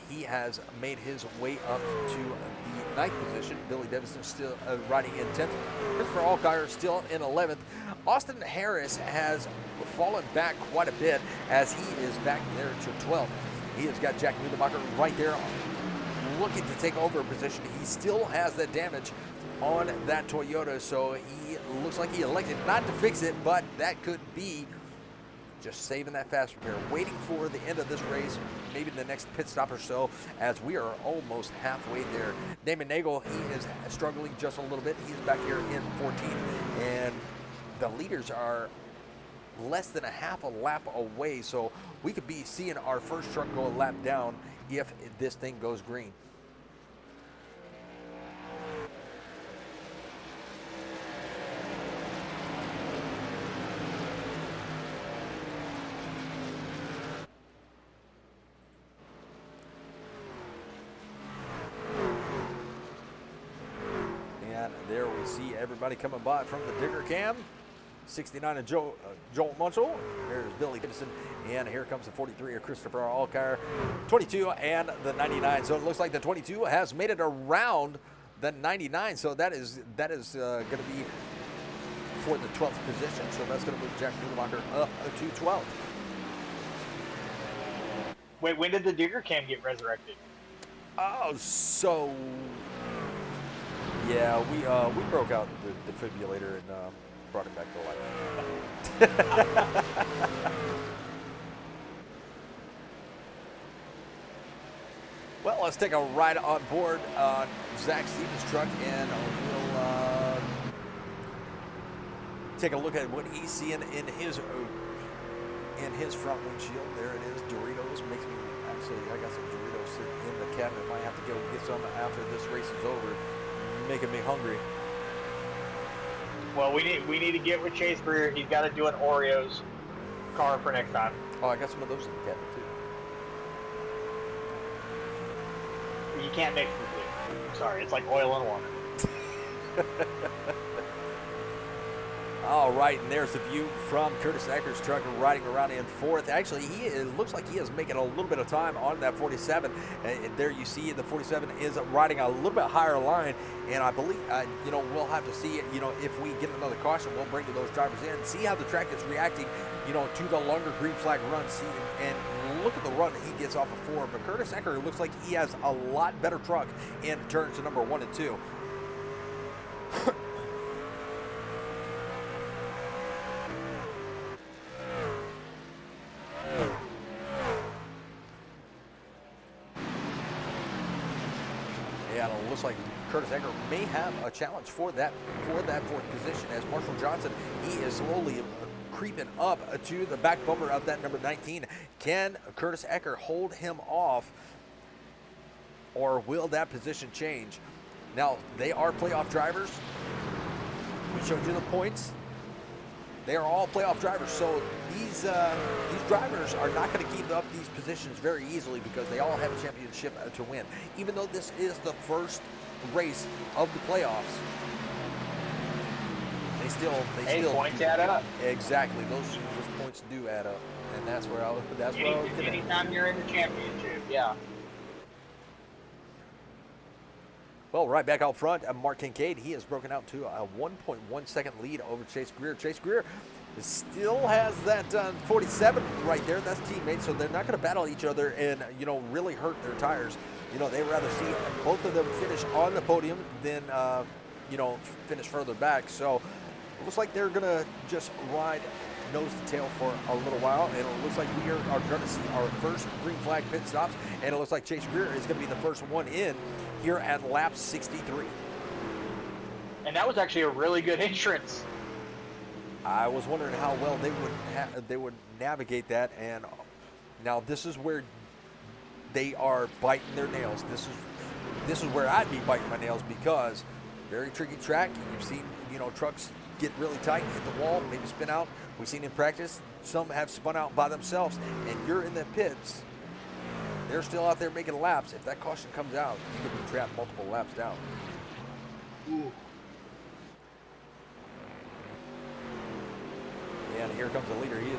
he has made his way up to the 9th position. Billy Davison still riding in 10th. Christopher Allgaier still in 11th. Austin Harris has fallen back quite a bit as he is back there to 12th. He has got Jack Nudebacher right there looking to take over a position. He still has that damage on that Toyota, so he looks like he elected not to fix it, but that could be just saving that fast repair, waiting for the end of this race, maybe the next pit stop or so, as we are almost halfway there. Damon Nagel, he is struggling just a little bit. He's back here in 14th, and the leaders are less than a half a lap away, so we could be seeing our first truck go a lap down if this thing goes green. And there we see everybody coming by from the digger cam. 69 of Joel Munchel. Here's Billy Gibson, and here comes the 43 of Christopher Allgaier. 22 and the 99. So it looks like the 22 has made it around the 99. So that is going to be for the 12th position. So that's going to move Jack Nudebacher up to 12th. Wait, when did the digger cam get resurrected? Oh, so yeah, we broke out the defibrillator and brought it back to life. Well, let's take a ride on board Zach Stevens' truck, and we'll take a look at what he's seeing in his front windshield. There it is, Doritos. I got some Doritos sitting in the cabinet. Might have to go get some after this race is over. Making me hungry. Well, we need to get with Chase Breer. He's got to do an Oreos car for next time. Oh, I got some of those in the cabinet too. You can't mix the two. Sorry, it's like oil and water. All right, and there's the view from Curtis Eckert's truck riding around in 4th. Actually, it looks like he is making a little bit of time on that 47. And there you see the 47 is riding a little bit higher line. And I believe, we'll have to see, if we get another caution, we'll bring those drivers in, see how the track is reacting, to the longer green flag run. See, and look at the run he gets off of 4. But Curtis Eckert looks like he has a lot better truck in turns to number 1 and 2. And it looks like Curtis Eckert may have a challenge for that 4th position, as Marshall Johnson, he is slowly creeping up to the back bumper of that number 19. Can Curtis Eckert hold him off, or will that position change? Now, they are playoff drivers. We showed you the points. They are all playoff drivers, so these drivers are not going to keep up these positions very easily, because they all have a championship to win. Even though this is the first race of the playoffs, they Hey, still points do, add up. exactly. Those points do add up, and that's where I was getting at. Anytime you're in the championship, yeah. Well, right back out front, Mark Kincaid, he has broken out to a 1.1 second lead over Chase Greer. Chase Greer still has that 47 right there. That's teammates, so they're not going to battle each other and, really hurt their tires. They'd rather see both of them finish on the podium than, finish further back. So it looks like they're going to just ride nose to tail for a little while, and it looks like we are going to see our first green flag pit stops, and it looks like Chase Greer is going to be the first one in here at lap 63. And that was actually a really good entrance. I was wondering how well they would navigate that, and now this is where they are biting their nails. This is where I'd be biting my nails, because very tricky track. You've seen trucks get really tight, hit the wall, maybe spin out. We've seen in practice some have spun out by themselves, and you're in the pits. They're still out there making laps. If that caution comes out, you could be trapped multiple laps down. Ooh. And here comes the leader. He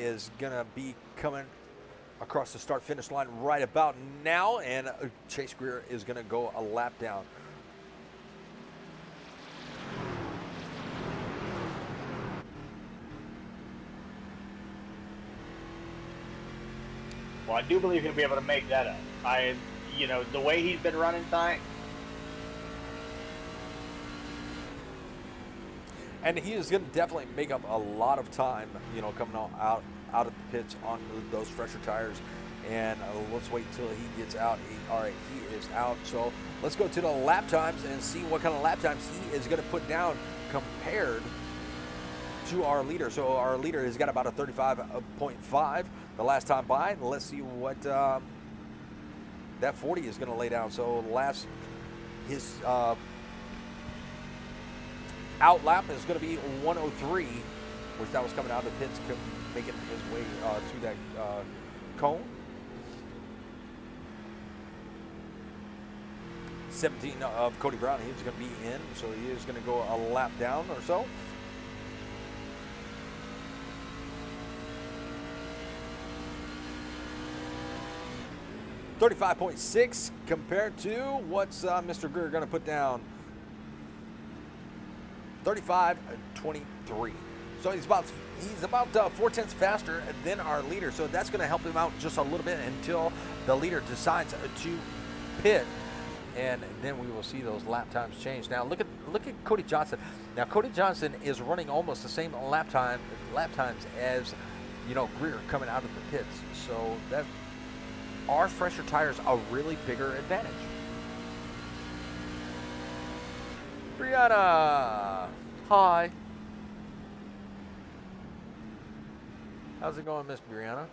is gonna be coming across the start-finish line right about now, and Chase Greer is gonna go a lap down. Well, I do believe he'll be able to make that up. The way he's been running tonight. And he is going to definitely make up a lot of time, coming out of the pits on those fresher tires. And let's wait until he gets out. All right, he is out. So let's go to the lap times and see what kind of lap times he is going to put down compared to our leader. So our leader has got about a 35.5 the last time by. Let's see what that 40 is going to lay down. So his out lap is going to be 103, which that was coming out of the pits, making his way to that cone. 17 of Cody Brown, he's going to be in, so he is going to go a lap down or so. $35.6 compared to what's Mr. Greer going to put down? 35.23. So he's about 4/10 faster than our leader. So that's going to help him out just a little bit until the leader decides to pit, and then we will see those lap times change. Now look at Cody Johnson. Now Cody Johnson is running almost the same lap times as Greer coming out of the pits. So that our fresher tires a really bigger advantage. Brianna, hi. How's it going, Miss Brianna?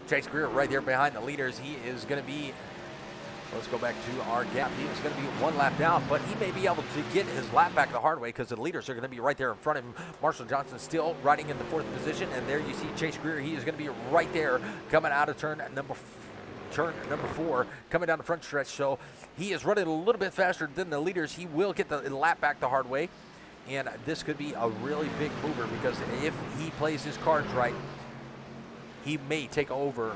Chase Greer right there behind the leaders. He is going to be, let's go back to our gap. He is going to be one lap down, but he may be able to get his lap back the hard way because the leaders are going to be right there in front of him. Marshall Johnson still riding in the 4th position, and there you see Chase Greer. He is going to be right there coming out of turn number 4, coming down the front stretch. So he is running a little bit faster than the leaders. He will get the lap back the hard way, and this could be a really big mover because if he plays his cards right, he may take over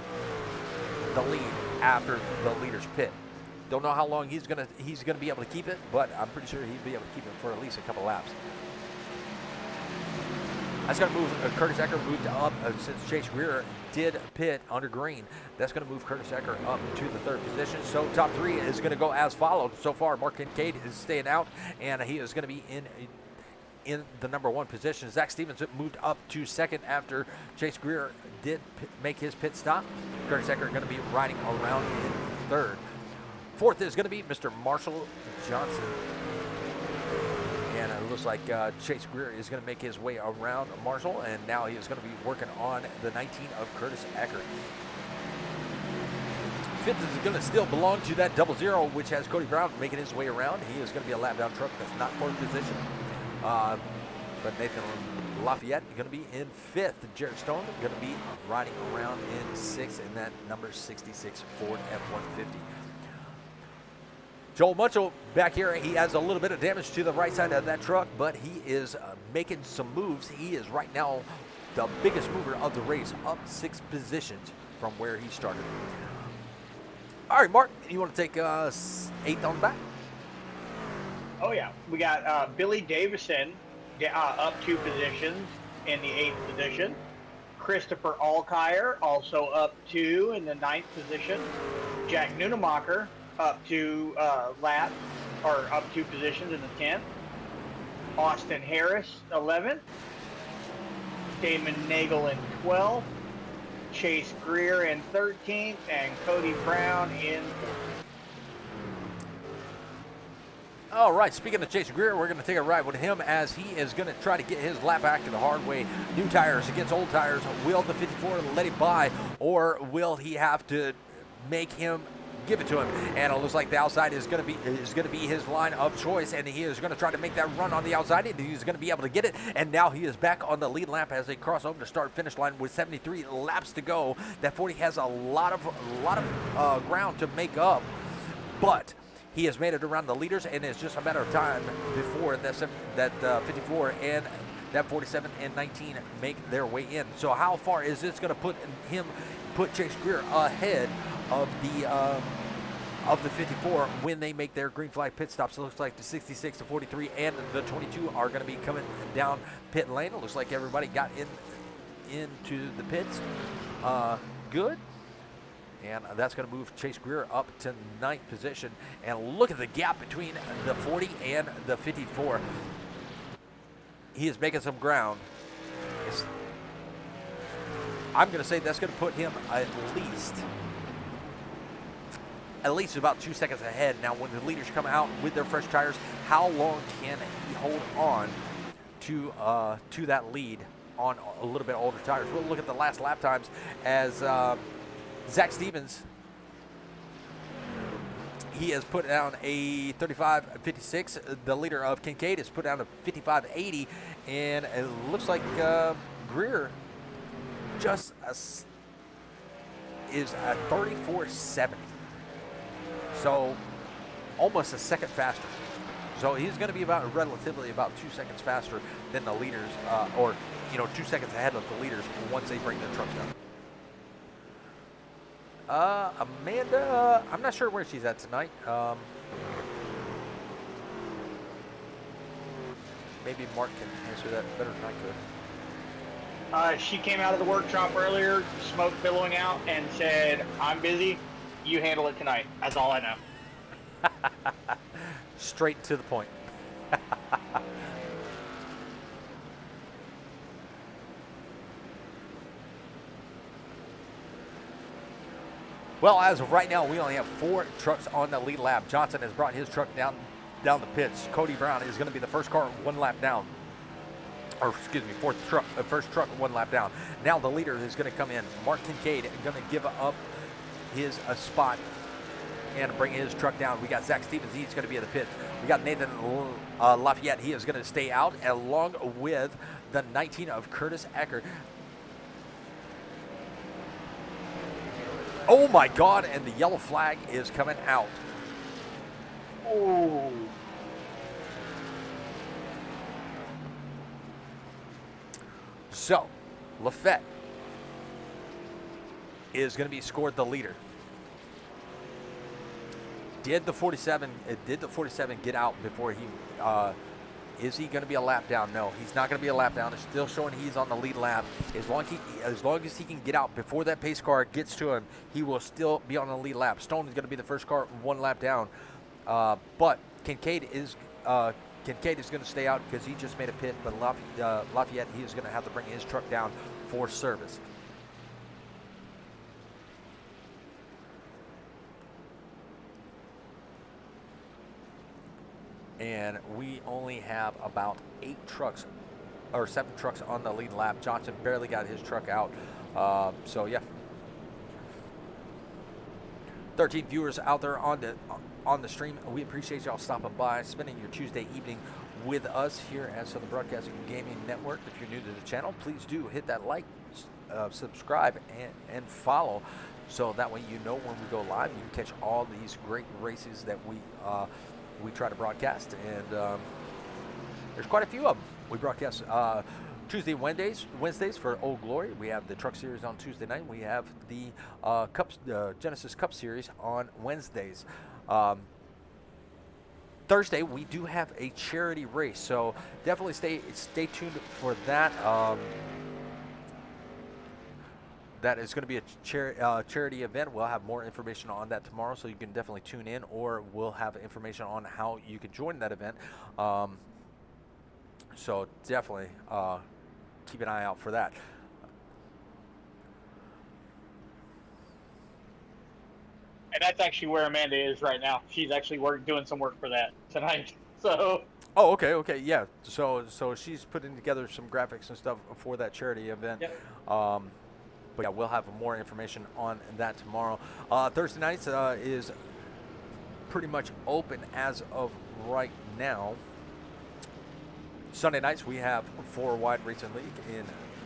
the lead after the leader's pit. Don't know how long he's gonna be able to keep it, but I'm pretty sure he'd be able to keep it for at least a couple laps. That's going to move Curtis Ecker moved up since Chase Greer did pit under green. That's going to move Curtis Ecker up to the 3rd position. So top 3 is going to go as followed. So far, Mark Kincaid is staying out, and he is going to be in the number 1 position. Zach Stevens moved up to 2nd after Chase Greer did make his pit stop. Curtis Ecker going to be riding around in 3rd. 4th is going to be Mr. Marshall Johnson. And it looks like Chase Greer is going to make his way around Marshall, and now he is going to be working on the 19 of Curtis Ecker. 5th is going to still belong to that 00, which has Cody Brown making his way around. He is going to be a lap down truck. That's not 4th position. But Nathan Lafayette is going to be in 5th. Jared Stone going to be riding around in 6th in that number 66 Ford F-150. Joel Munchel back here, he has a little bit of damage to the right side of that truck, but he is making some moves. He is right now the biggest mover of the race, up 6 positions from where he started. All right, Mark, you want to take 8th on the back? Oh, yeah. We got Billy Davison up 2 positions in the 8th position. Christopher Alkire also up 2 in the 9th position. Jack Nunemacher up 2 up 2 positions in the 10th. Austin Harris 11th. Damon Nagel in 12th. Chase Greer in 13th, and Cody Brown in 14th. All right, speaking of Chase Greer, we're going to take a ride with him as he is going to try to get his lap back the hard way. New tires against old tires. Will the 54 let him by, or will he have to make him give it to him? And it looks like the outside is going to be his line of choice, and he is going to try to make that run on the outside. He's going to be able to get it, and now he is back on the lead lap as they cross over the start-finish line with 73 laps to go. That 40 has a lot of ground to make up, but he has made it around the leaders, and it's just a matter of time before that 54 and that 47 and 19 make their way in. So how far is this going to put Chase Greer ahead of the 54 when they make their green flag pit stops? It looks like the 66, the 43, and the 22 are going to be coming down pit lane. It looks like everybody got into the pits good. And that's going to move Chase Greer up to 9th position. And look at the gap between the 40 and the 54. He is making some ground. I'm going to say that's going to put him at least about 2 seconds ahead. Now, when the leaders come out with their fresh tires, how long can he hold on to that lead on a little bit older tires? We'll look at the last lap times as Zach Stevens, he has put down a 35.56. The leader of Kincaid has put down a 55.80, and it looks like Greer just is a 34.70. So almost a second faster. So he's going to be relatively about 2 seconds faster than the leaders, or 2 seconds ahead of the leaders once they bring their trucks down. Amanda, I'm not sure where she's at tonight. Maybe Mark can answer that better than I could. She came out of the workshop earlier, smoke billowing out, and said, "I'm busy. You handle it tonight." That's all I know. Straight to the point. Well, as of right now, we only have 4 trucks on the lead lap. Johnson has brought his truck down the pits. Cody Brown is going to be the first car 1 lap down. Or, excuse me, first truck 1 lap down. Now the leader is going to come in. Mark Kincaid is going to give up his spot and bring his truck down. We got Zach Stevens. He's going to be at the pit. We got Nathan Lafayette. He is going to stay out, along with the 19 of Curtis Ecker. Oh my God, and the yellow flag is coming out. Oh. So, Lafayette is going to be scored the leader. Did the 47 get out before he is he going to be a lap down? No, he's not going to be a lap down. It's still showing he's on the lead lap. As long as he can get out before that pace car gets to him, he will still be on the lead lap. Stone is going to be the first car 1 lap down, but Kincaid is going to stay out because he just made a pit. But Lafayette, he is going to have to bring his truck down for service. And we only have about 8 trucks or 7 trucks on the lead lap. Johnson barely got his truck out. So yeah, 13 viewers out there on the stream. We appreciate y'all stopping by, spending your Tuesday evening with us here at Southern Broadcasting Gaming Network. If you're new to the channel, please do hit that like, subscribe, and follow so that way you know when we go live. You can catch all these great races that we try to broadcast, and there's quite a few of them. We broadcast Tuesday and Wednesdays for Old Glory. We have the Truck Series on Tuesday night. We have the Genesis Cup Series on Wednesdays. Thursday, we do have a charity race, so definitely stay tuned for that. That is going to be a charity event. We'll have more information on that tomorrow, so you can definitely tune in, or we'll have information on how you can join that event. So definitely keep an eye out for that. And that's actually where Amanda is right now. She's actually doing some work for that tonight. So. Oh, okay, yeah. So she's putting together some graphics and stuff for that charity event. Yep. But yeah, we'll have more information on that tomorrow. Thursday nights is pretty much open as of right now. Sunday nights we have World Wide Racing League in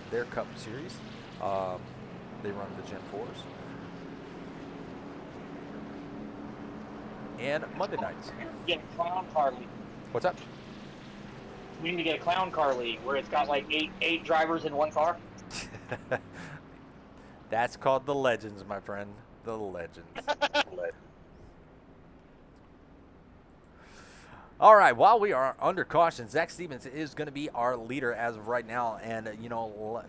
their Cup Series. They run the Gen 4s. And Monday nights. Get a clown car league. What's up? We need to get a clown car league where it's got like eight drivers in one car. That's called the Legends, my friend. The Legends. All right, while we are under caution, Zach Stevens is going to be our leader as of right now. And,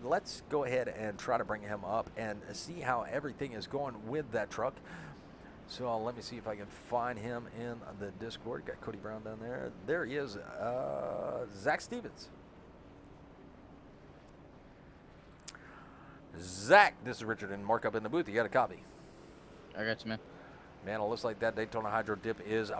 let's go ahead and try to bring him up and see how everything is going with that truck. So let me see if I can find him in the Discord. Got Cody Brown down there. There he is, Zach Stevens. Zach, this is Richard and Mark up in the booth. You got a copy? I got you, man. Man, it looks like that Daytona Hydro Dip is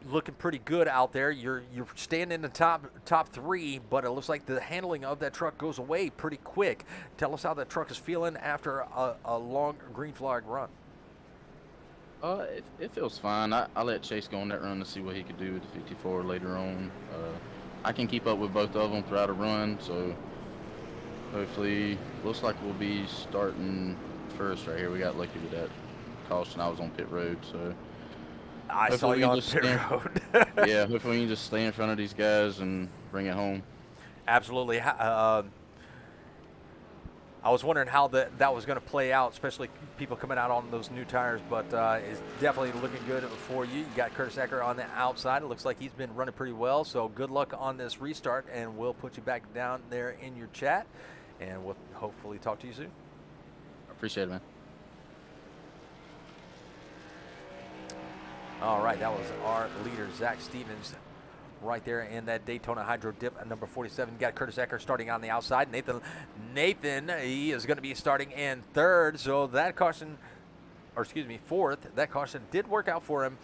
looking pretty good out there. You're staying in the top three, but it looks like the handling of that truck goes away pretty quick. Tell us how that truck is feeling after a long green flag run. It feels fine. I let Chase go on that run to see what he could do with the 54 later on. I can keep up with both of them throughout a run, so hopefully, looks like we'll be starting first right here. We got lucky with that caution. I was on pit road, so I saw you on pit road. Yeah, hopefully we can just stay in front of these guys and bring it home. Absolutely. I was wondering how that was going to play out, especially people coming out on those new tires, but it's definitely looking good for you. You got Curtis Ecker on the outside. It looks like he's been running pretty well, so good luck on this restart, and we'll put you back down there in your chat, and we'll hopefully talk to you soon. I appreciate it, man. All right, that was our leader, Zach Stevens, right there in that Daytona Hydro Dip at number 47. Got Curtis Ecker starting on the outside. Nathan, he is going to be starting in third. So that caution, fourth. That caution did work out for him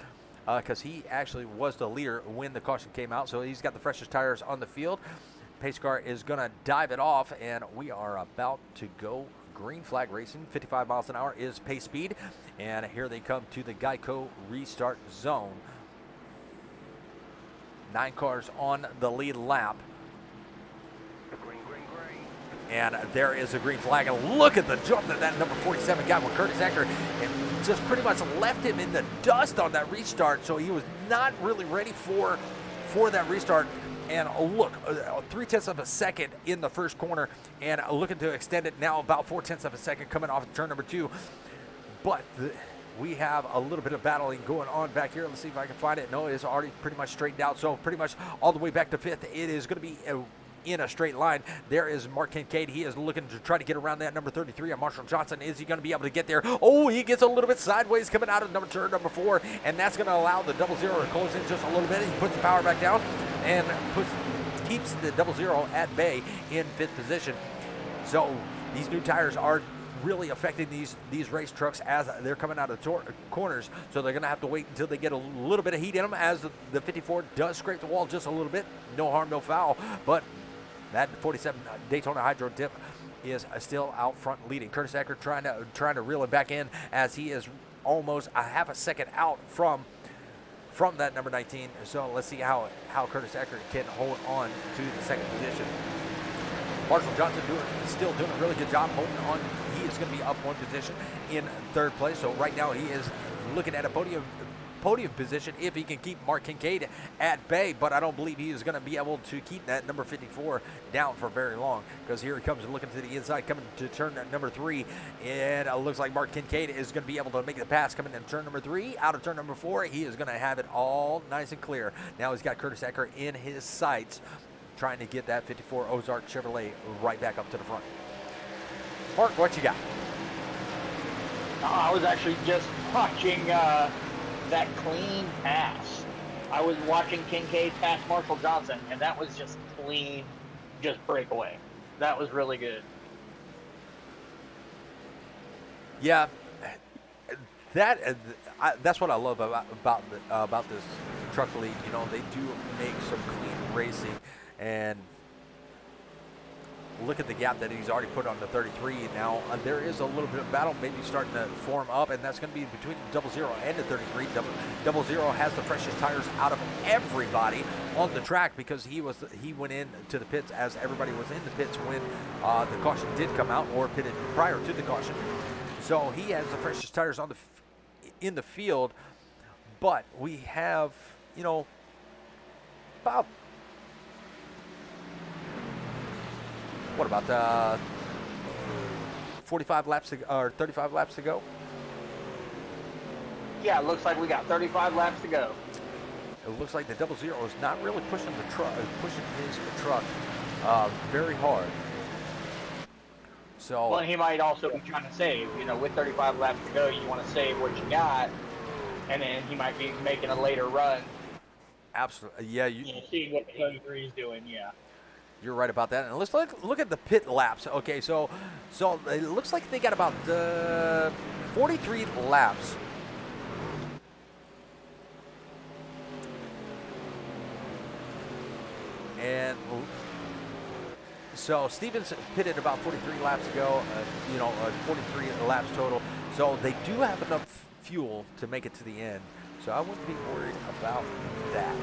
because he actually was the leader when the caution came out. So he's got the freshest tires on the field. Pace car is going to dive it off, and we are about to go green flag racing. 55 miles an hour is pace speed, and here they come to the Geico restart zone. 9 cars on the lead lap. And there is a green flag, and look at the jump that number 47 got with Curtis Ecker, and just pretty much left him in the dust on that restart, so he was not really ready for that restart. And look, 0.3 of a second in the first corner, and looking to extend it now about 0.4 of a second coming off of turn number 2. But we have a little bit of battling going on back here. Let's see if I can find it. No, it's already pretty much straightened out. So pretty much all the way back to 5th. It is going to be in a straight line. There is Mark Kincaid. He is looking to try to get around that number 33 on Marshall Johnson. Is he going to be able to get there? Oh, he gets a little bit sideways coming out of turn number 4, and that's going to allow the 00 to close in just a little bit. He puts the power back down and keeps the 00 at bay in 5th position. So these new tires are really affecting these race trucks as they're coming out of the corners, so they're going to have to wait until they get a little bit of heat in them, as the 54 does scrape the wall just a little bit. No harm, no foul, but that 47 Daytona Hydro Dip is still out front leading. Curtis Ecker trying to reel it back in, as he is almost a half a second out from that number 19. So let's see how Curtis Ecker can hold on to the second position. Marshall Johnson still doing a really good job holding on. He is is going to be up one position in third place. So right now he is looking at a podium position if he can keep Mark Kincaid at bay, but I don't believe he is going to be able to keep that number 54 down for very long, because here he comes looking to the inside, coming to turn number 3, and it looks like Mark Kincaid is going to be able to make the pass coming in turn number 3. Out of turn number 4, he is going to have it all nice and clear. Now he's got Curtis Ecker in his sights, trying to get that 54 Ozark Chevrolet right back up to the front. Mark, what you got? I was actually just watching that clean pass. I was watching Kincaid pass Marshall Johnson, and that was just clean, just breakaway. That was really good. Yeah, that's what I love about this truck league. You know, they do make some clean racing, and look at the gap that he's already put on the 33. Now there is a little bit of battle maybe starting to form up, and that's going to be between 00 and the 33. 00 has the freshest tires out of everybody on the track, because he went into the pits as everybody was in the pits when the caution did come out, or pitted prior to the caution. So he has the freshest tires on in the field. But we have, you know, about, what about 45 laps or 35 laps to go? Yeah, it looks like we got 35 laps to go. It looks like the 00 is not really pushing his truck very hard. So, well, he might also be trying to save. You know, with 35 laps to go, you want to save what you got, and then he might be making a later run. Absolutely, yeah. See what the 33 is doing. Yeah. You're right about that. And let's look at the pit laps. Okay, so it looks like they got about 43 laps. And so Stevens pitted about 43 laps ago, 43 laps total. So they do have enough fuel to make it to the end. So I wouldn't be worried about that.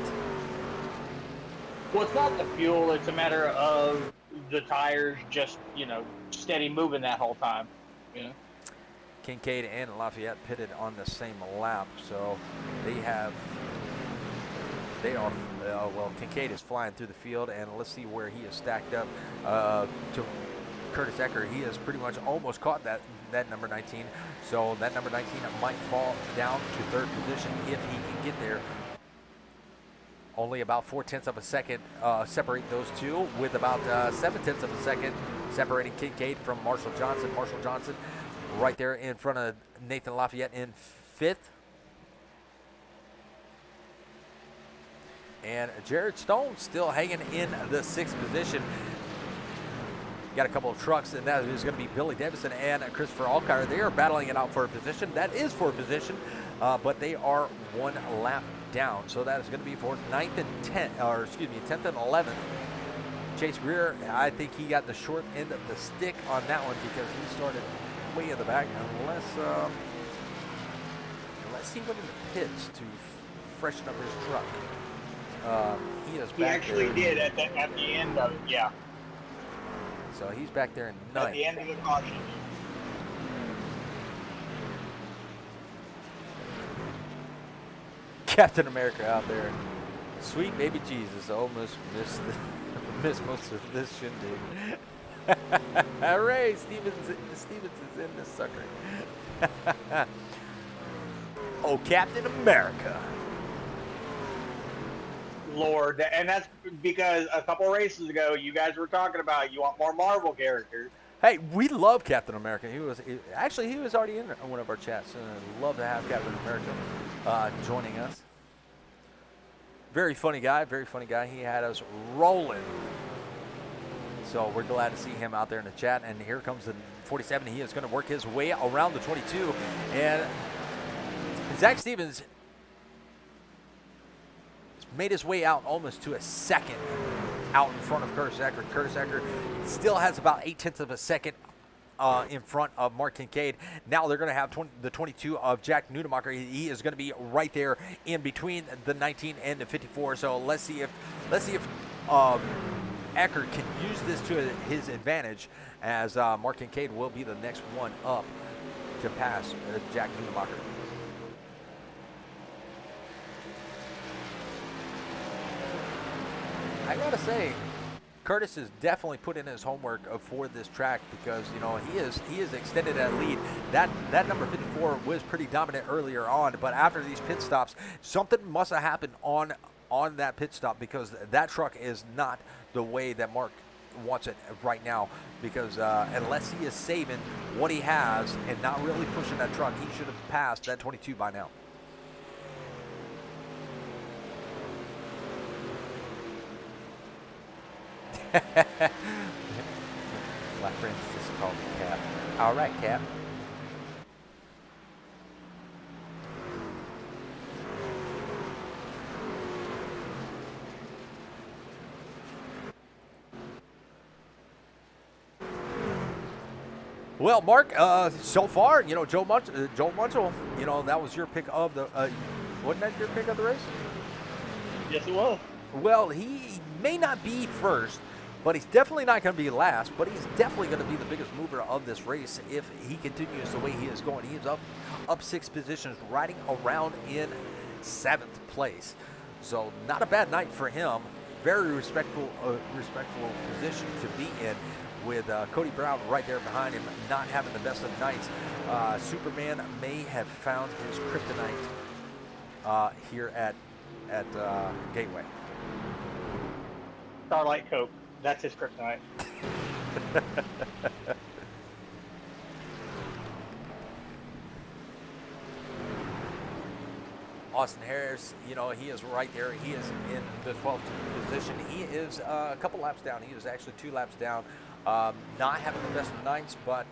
Well, it's not the fuel. It's a matter of the tires just, steady moving that whole time. Kincaid and Lafayette pitted on the same lap, so Kincaid is flying through the field, and let's see where he is stacked up to Curtis Ecker. He has pretty much almost caught that number 19, so that number 19 might fall down to third position if he can get there. Only about 0.4 of a second separate those two, with about 0.7 of a second separating Kincaid from Marshall Johnson. Marshall Johnson right there in front of Nathan Lafayette in 5th. And Jared Stone still hanging in the 6th position. Got a couple of trucks, and that is going to be Billy Davison and Christopher Alkire. They are battling it out for a position. That is for a position, but they are 1 lap down. So that is going to be for 10th and 11th. Chase Greer, I think he got the short end of the stick on that one, because he started way in the back, unless he went in the pits to freshen up his truck. He actually did at the end of it, yeah. So he's back there in 9th. At the end of the caution. Captain America out there. Sweet baby Jesus almost missed most of this shindig. Hooray! Stevens is in this sucker. Oh, Captain America. Lord, and that's because a couple races ago you guys were talking about you want more Marvel characters. Hey, we love Captain America. He was already in one of our chats. Love to have Captain America joining us. Very funny guy. He had us rolling. So we're glad to see him out there in the chat. And here comes the 47. He is going to work his way around the 22. And Zach Stevens made his way out almost to a second out in front of Curtis Ecker. Curtis Ecker still has about 0.8 of a second in front of Mark Kincaid. Now they're going to have the 22 of Jack Nudemacher. He is going to be right there in between the 19 and the 54. So let's see if Ecker can use this to his advantage, as Mark Kincaid will be the next one up to pass Jack Nunemacher. I gotta say, Curtis has definitely put in his homework for this track, because he is extended that lead. That number 54 was pretty dominant earlier on, but after these pit stops, something must have happened on that pit stop, because that truck is not the way that Mark wants it right now, because unless he is saving what he has and not really pushing that truck, he should have passed that 22 by now. My friends just called me Cap. All right, Cap. Well, Mark, so far, Joe Munchel, that was your pick of the, wasn't that your pick of the race? Yes, it was. Well, he may not be first, but he's definitely not going to be last, but he's definitely going to be the biggest mover of this race if he continues the way he is going. He is up 6 positions, riding around in 7th place. So not a bad night for him. Very respectful position to be in, with Cody Brown right there behind him, not having the best of nights. Superman may have found his kryptonite here at Gateway. Starlight Coke. That's his kryptonite. Austin Harris, he is right there. He is in the 12th position. He is a couple laps down. He is actually 2 laps down. Not having the best of nights, but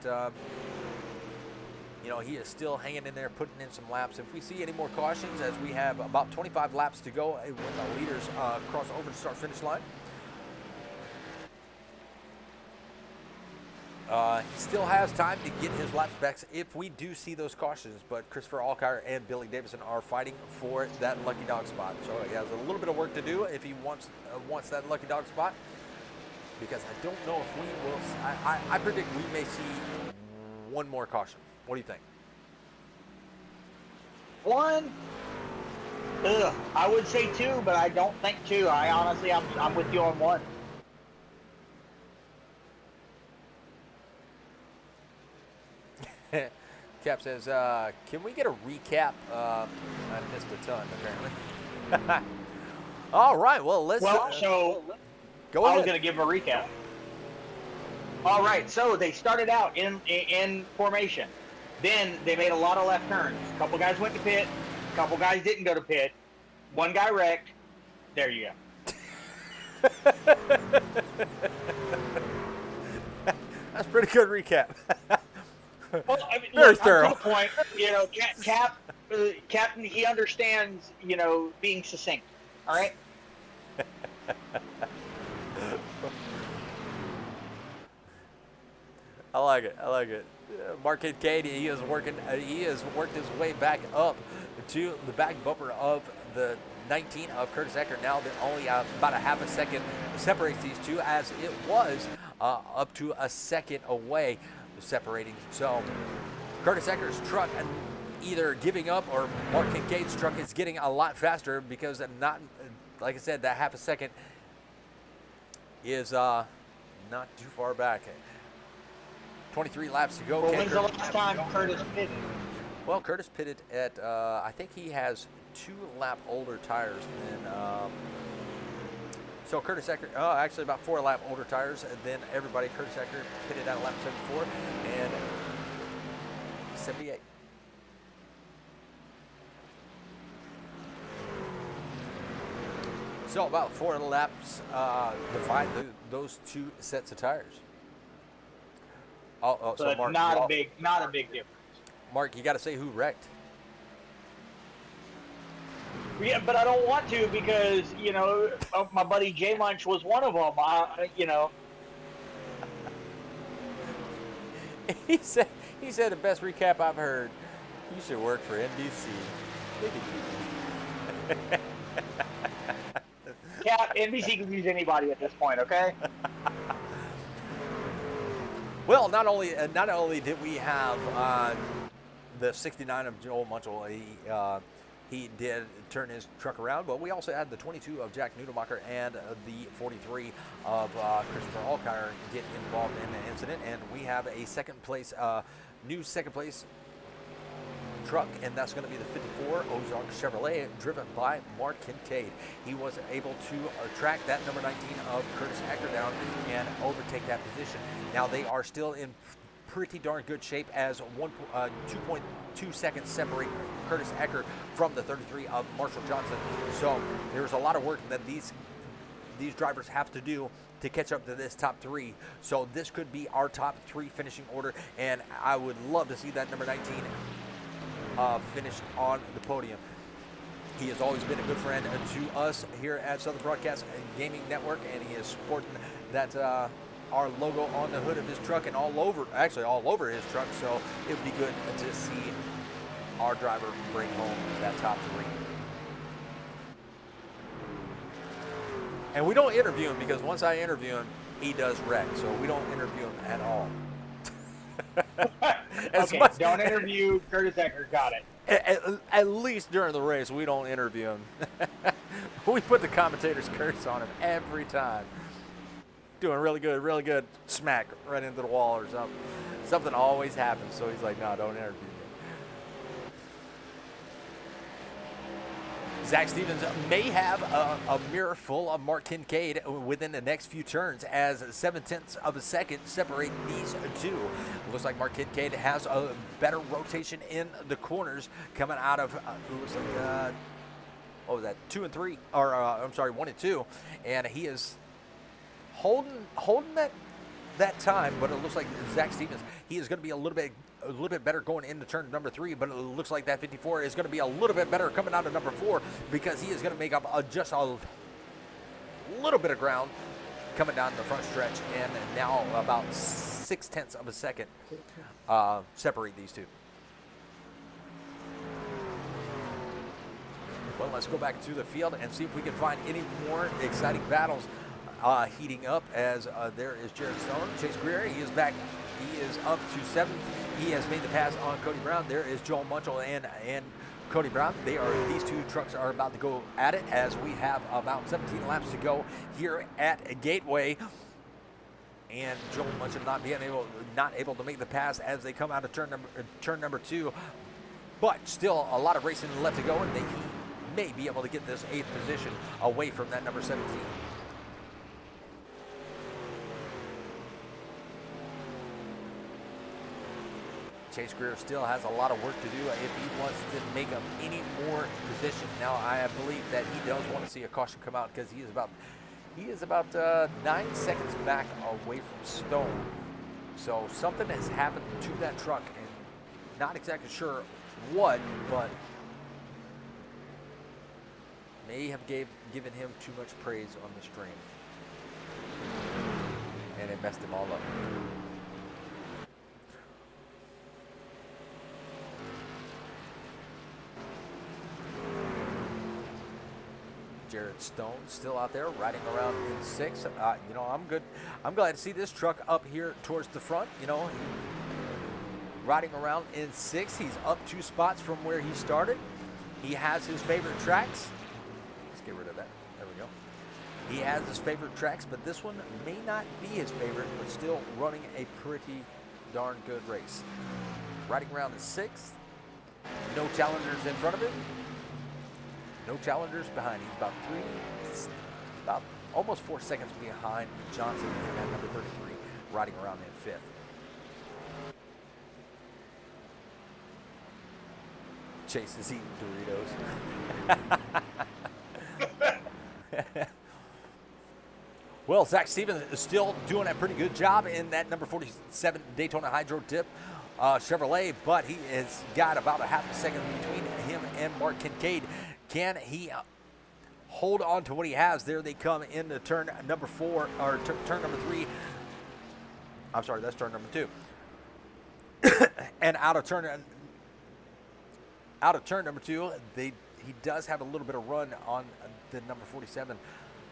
he is still hanging in there, putting in some laps. If we see any more cautions, as we have about 25 laps to go when the leaders cross over the start-finish line. He still has time to get his lap specs if we do see those cautions, but Christopher Alkire and Billy Davison are fighting for that lucky dog spot. So he has a little bit of work to do if he wants that lucky dog spot, because I don't know if we will. I predict we may see one more caution. What do you think? One? Ugh, I would say 2, but I don't think 2. I'm with you on 1. Cap says, can we get a recap? I missed a ton, apparently. All right, well, let's... so go I ahead. was going to give a recap. All right, so they started out in formation. Then they made a lot of left turns. A couple guys went to pit. A couple guys didn't go to pit. One guy wrecked. There you go. That's a pretty good recap. Well, Very look, thorough. To the point, Captain, he understands, being succinct. All right. I like it. Mark Kincaid, he has worked his way back up to the back bumper of the 19 of Curtis Ecker. Now that only about a half a second separates these two, as it was up to a second away separating. So Curtis Ecker's truck and either giving up, or Mark Kincaid's truck is getting a lot faster, because not, like I said, that half a second is not too far back. 23 laps to go. Well, when's the last time Curtis pitted? Well, Curtis pitted at, I think he has 2 lap older tires than, so Curtis Ecker, actually about 4 lap older tires than everybody. Curtis Ecker pitted at lap 74 and 78. So about 4 laps divide those 2 sets of tires. So But Mark, not a big difference. Mark, you got to say who wrecked. Yeah, but I don't want to, because my buddy J Munch was one of them. He said the best recap I've heard. You should work for NBC. Cap, NBC can use anybody at this point, okay? Well, not only did we have the 69 of Joel Munchel, he did turn his truck around, but we also had the 22 of Jack Nudemacher and the 43 of Christopher Alkire get involved in the incident, and we have a new second place truck, and that's going to be the 54 Ozark Chevrolet, driven by Mark Kincaid. He was able to track that number 19 of Curtis Acker down and overtake that position. Now they are still in pretty darn good shape as 2.2 seconds separate Curtis Acker from the 33 of Marshall Johnson. So there's a lot of work that these drivers have to do to catch up to this top three. So this could be our top three finishing order, and I would love to see that number 19 finish on the podium. He has always been a good friend to us here at Southern Broadcast Gaming Network, and he is sporting that our logo on the hood of his truck and all over his truck. So it would be good to see our driver bring home that top three. And we don't interview him, because once I interview him, he does wreck. So we don't interview him at all. Okay, don't interview Curtis Acker. Got it. At least during the race, we don't interview him. We put the commentator's curse on him every time. Doing really good, smack right into the wall or something. Something always happens, so he's like, no, don't interview me. Zach Stevens may have a mirror full of Mark Kincaid within the next few turns, as 7/10 of a second separate these two. It looks like Mark Kincaid has a better rotation in the corners coming out of, what was that, 2 and 3, or I'm sorry, 1 and 2, and he is holding that time, but it looks like Zach Stevens, he is going to be a little bit better going into turn number 3, but it looks like that 54 is going to be a little bit better coming out of number 4, because he is going to make up just a little bit of ground coming down the front stretch, and now about 0.6 of a second separate these two. Well, let's go back to the field and see if we can find any more exciting battles heating up, as there is Jared Stone. Chase Greer, he is back. He is up to 7th. He has made the pass on Cody Brown. There is Joel Munchel and Cody Brown. These two trucks are about to go at it, as we have about 17 laps to go here at Gateway. And Joel Munchel not able to make the pass as they come out of turn number 2. But still a lot of racing left to go, and he may be able to get this 8th position away from that number 17. Chase Greer still has a lot of work to do if he wants to make up any more positions. Now, I believe that he does want to see a caution come out, because he is about 9 seconds back away from Stone. So something has happened to that truck, and not exactly sure what, but may have given him too much praise on the string, and it messed him all up. Jared Stone still out there riding around in 6th. I'm glad to see this truck up here towards the front. Riding around in 6th. He's up 2 spots from where he started. He has his favorite tracks. Let's get rid of that. There we go. He has his favorite tracks, but this one may not be his favorite, but still running a pretty darn good race. Riding around in 6th. No challengers in front of him. No challengers behind. He's about almost 4 seconds behind Johnson at number 33, riding around in 5th. Chase is eating Doritos. Well, Zach Stevens is still doing a pretty good job in that number 47 Daytona Hydro Dip Chevrolet, but he has got about a half a second between him and Mark Kincaid. Can he hold on to what he has? There they come into turn number 4, or turn number 3. I'm sorry, that's turn number 2. And out of turn number 2, he does have a little bit of run on the number 47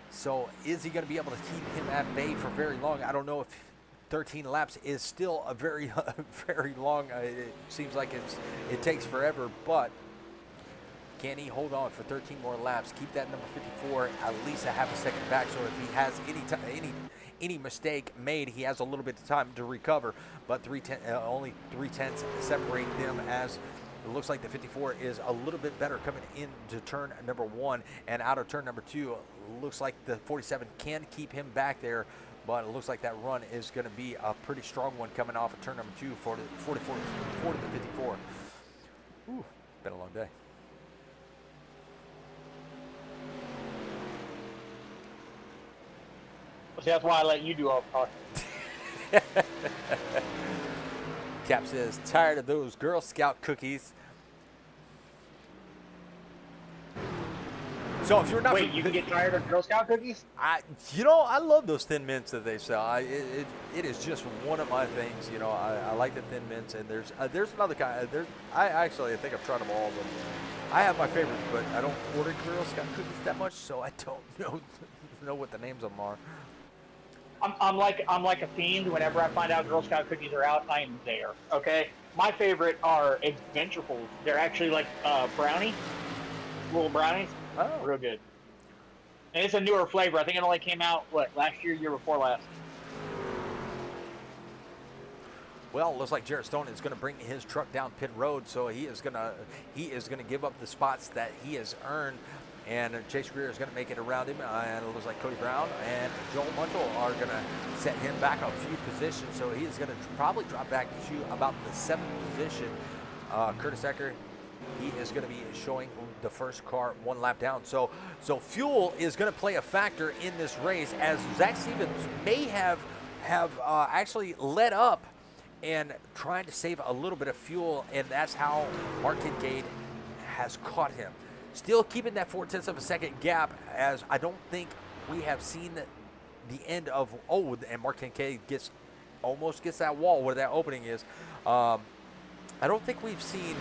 So is he going to be able to keep him at bay for very long? I don't know if 13 laps is still a very, very long. It seems like it takes forever, but can he hold on for 13 more laps? Keep that number 54 at least a half a second back. So if he has any mistake made, he has a little bit of time to recover. But only 3/10 separate them, as it looks like the 54 is a little bit better coming into turn number 1 and out of turn number 2. Looks like the 47 can keep him back there, but it looks like that run is going to be a pretty strong one coming off of turn number 2 for the 54. Ooh, been a long day. See, that's why I let you do all the talking. Cap says, tired of those Girl Scout cookies. So if you're not... Wait, you can get tired of Girl Scout cookies? I love those Thin Mints that they sell. It is just one of my things. I like the Thin Mints, and there's another kind. I think I've tried them all, but I have my favorites. But I don't order Girl Scout cookies that much, so I don't know what the names of them are. I'm like a fiend. Whenever I find out Girl Scout cookies are out, I am there. Okay. My favorite are Adventurables. They're actually like brownie, little brownies. Oh, Real good. And it's a newer flavor. I think it only came out last year before last. well, it looks like Jarrett Stone is going to bring his truck down pit road, so he is going to give up the spots that he has earned. And Chase Greer is going to make it around him, and it looks like Cody Brown and Joel Munchel are going to set him back a few positions. So he is going to probably drop back to about the 7th position. Curtis Ecker, he is going to be showing the first car 1 lap down. So fuel is going to play a factor in this race, as Zach Stevens may have actually let up and trying to save a little bit of fuel, and that's how Mark Kincaid has caught him. Still keeping that 0.4 of a second gap, as I don't think we have seen the end of, and Mark Kincaid almost gets that wall where that opening is. I don't think we've seen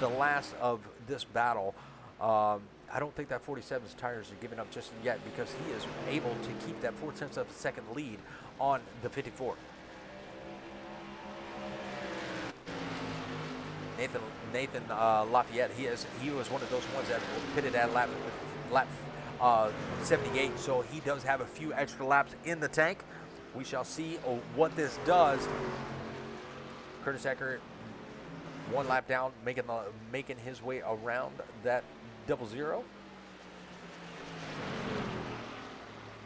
the last of this battle. I don't think that 47's tires are giving up just yet, because he is able to keep that 0.4 of a second lead on the 54. Nathan Lafayette, he was one of those ones that pitted at lap 78, so he does have a few extra laps in the tank. We shall see what this does. Curtis Ecker, 1 lap down, making his way around that 00.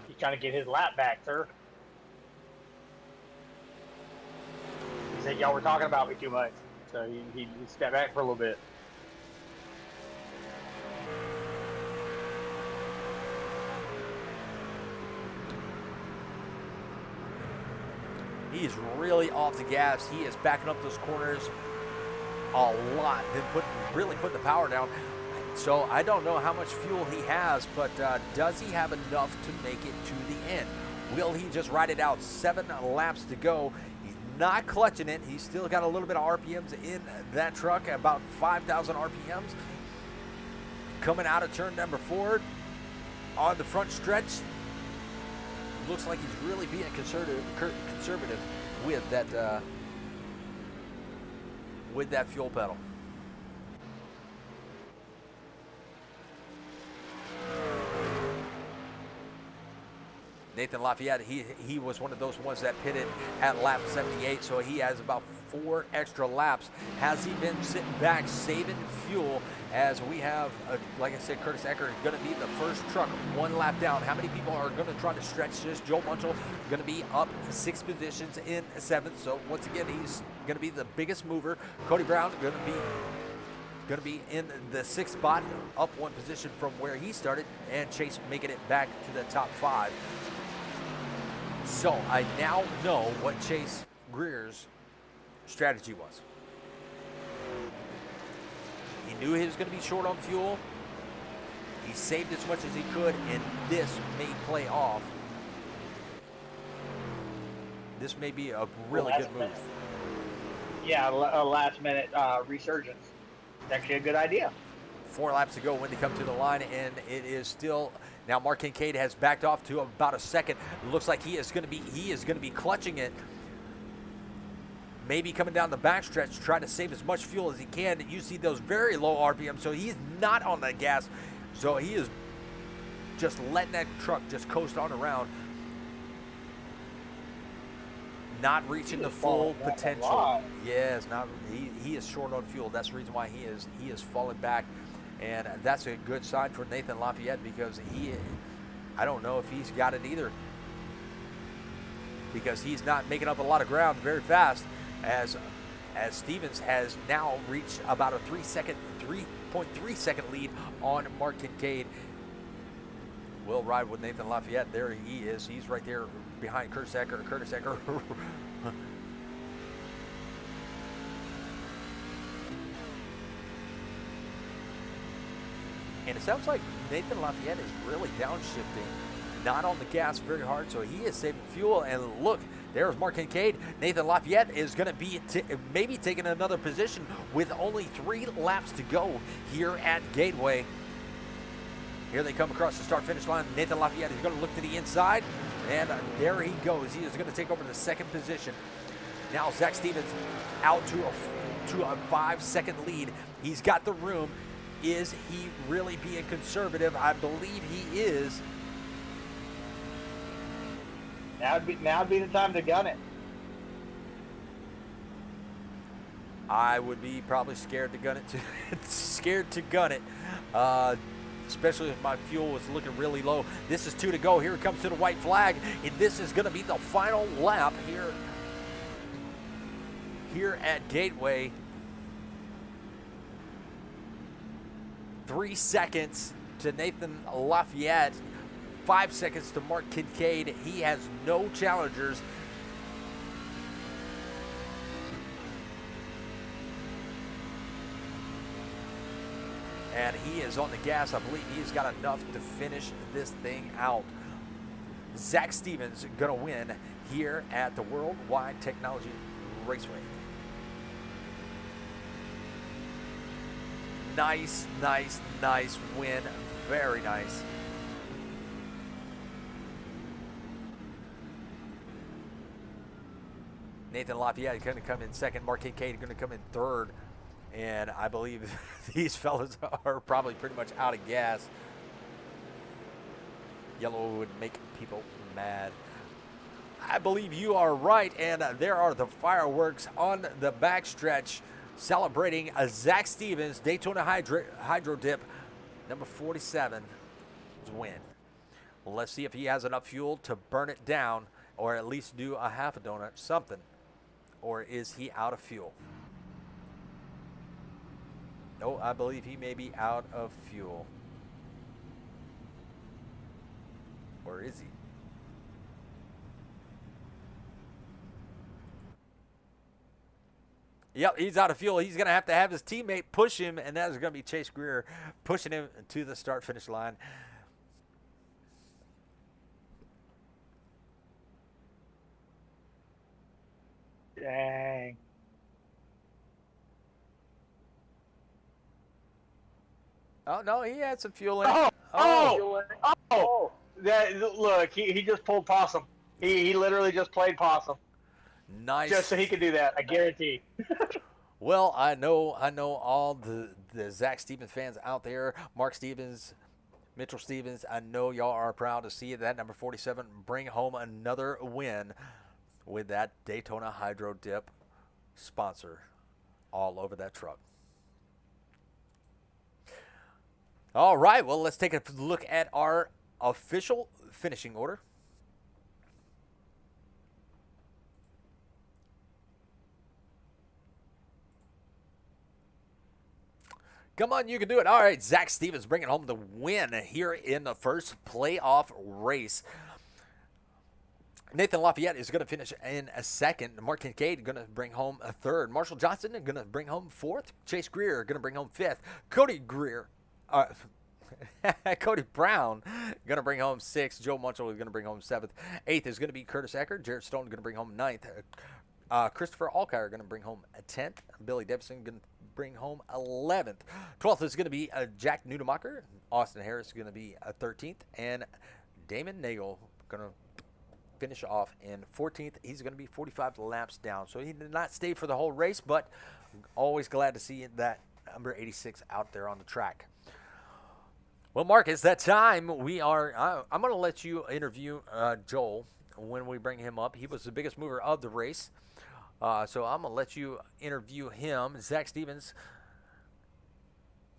He's trying to get his lap back, sir. He said y'all were talking about me too much. So he stepped back for a little bit. He is really off the gas. He is backing up those corners a lot, then really putting the power down. So I don't know how much fuel he has, but does he have enough to make it to the end? Will he just ride it out? 7 laps to go. Not clutching it. He's still got a little bit of RPMs in that truck, about 5,000 RPMs. Coming out of turn number 4 on the front stretch. Looks like he's really being conservative with that fuel pedal. Nathan Lafayette, he was one of those ones that pitted at lap 78, so he has about 4 extra laps. Has he been sitting back saving fuel, as we have, like I said, Curtis Ecker going to be the first truck 1 lap down. How many people are going to try to stretch this? Joel Munchel going to be up 6 positions in 7th, so once again, he's going to be the biggest mover. Cody Brown going to be in the 6th spot, up 1 position from where he started, and Chase making it back to the top 5. So I now know what Chase Greer's strategy was. He knew he was going to be short on fuel. He saved as much as he could, and this may play off. This may be a really good move. Yeah, a last-minute resurgence. It's actually a good idea. 4 laps to go when they come to the line, and it is still Now Mark Kincaid has backed off to about a second. It looks like he is going to be clutching it. Maybe coming down the backstretch, trying to save as much fuel as he can. You see those very low RPM, so he's not on the gas. So he is just letting that truck just coast on around, not reaching the full potential. Yes, not he is short on fuel. That's the reason why he is falling back, and that's a good sign for Nathan Lafayette, because I don't know if he's got it either, because he's not making up a lot of ground very fast, as Stevens has now reached about a 3.3 second lead on Mark Kincaid. Will ride with Nathan Lafayette. There he is. He's right there behind Curtis Ecker. Curtis Ecker. And it sounds like Nathan Lafayette is really downshifting, not on the gas very hard, so he is saving fuel. And look, there's Mark Kincaid. Nathan Lafayette is going to be maybe taking another position with only 3 laps to go here at Gateway. Here they come across the start-finish line. Nathan Lafayette is going to look to the inside, and there he goes. He is going to take over the second position. Now Zach Stevens out to a 5-second lead. He's got the room. Is he really being conservative? I believe he is. Now would be the time to gun it. I would be probably scared to gun it. Especially if my fuel was looking really low. This is 2 to go. Here it comes to the white flag, and this is going to be the final lap here at Gateway. 3 seconds to Nathan Lafayette, 5 seconds to Mark Kincaid. He has no challengers. And he is on the gas. I believe he's got enough to finish this thing out. Zach Stevens going to win here at the World Wide Technology Raceway. Nice win. Very nice. Nathan Lafayette going to come in second. Mark Kincaid going to come in third. And I believe these fellas are probably pretty much out of gas. Yellow would make people mad. I believe you are right, and there are the fireworks on the backstretch celebrating a Zach Stevens Daytona Hydro Dip number 47's win. Well, let's see if he has enough fuel to burn it down, or at least do a half a donut, something. Or is he out of fuel? No, I believe he may be out of fuel. Or is he? Yep, he's out of fuel. He's going to have his teammate push him, and that is going to be Chase Greer pushing him to the start-finish line. Dang. Oh, no, he had some fuel in it. Look, he just pulled possum. He literally just played possum. Nice. Just so he could do that, I guarantee. Well, I know all the Zach Stevens fans out there. Mark Stevens, Mitchell Stevens, I know y'all are proud to see that number 47 bring home another win with that Daytona Hydro Dip sponsor all over that truck. All right, well, let's take a look at our official finishing order. Come on, you can do it. All right, Zach Stevens bringing home the win here in the first playoff race. Nathan Lafayette is going to finish in a second. Mark Kincaid going to bring home a third. Marshall Johnson going to bring home fourth. Chase Greer going to bring home fifth. Cody Brown going to bring home sixth. Joe Munchell is going to bring home seventh. Eighth is going to be Curtis Ecker. Jared Stone going to bring home ninth. Christopher Alkire going to bring home 10th. Billy Davidson going to bring home 11th. 12th is going to be Jack Nudemacher. Austin Harris is going to be 13th. And Damon Nagel going to finish off in 14th. He's going to be 45 laps down. So he did not stay for the whole race, but always glad to see that number 86 out there on the track. Well, Mark, it's that time. I'm going to let you interview Joel when we bring him up. He was the biggest mover of the race. So I'm going to let you interview him. Zach Stevens,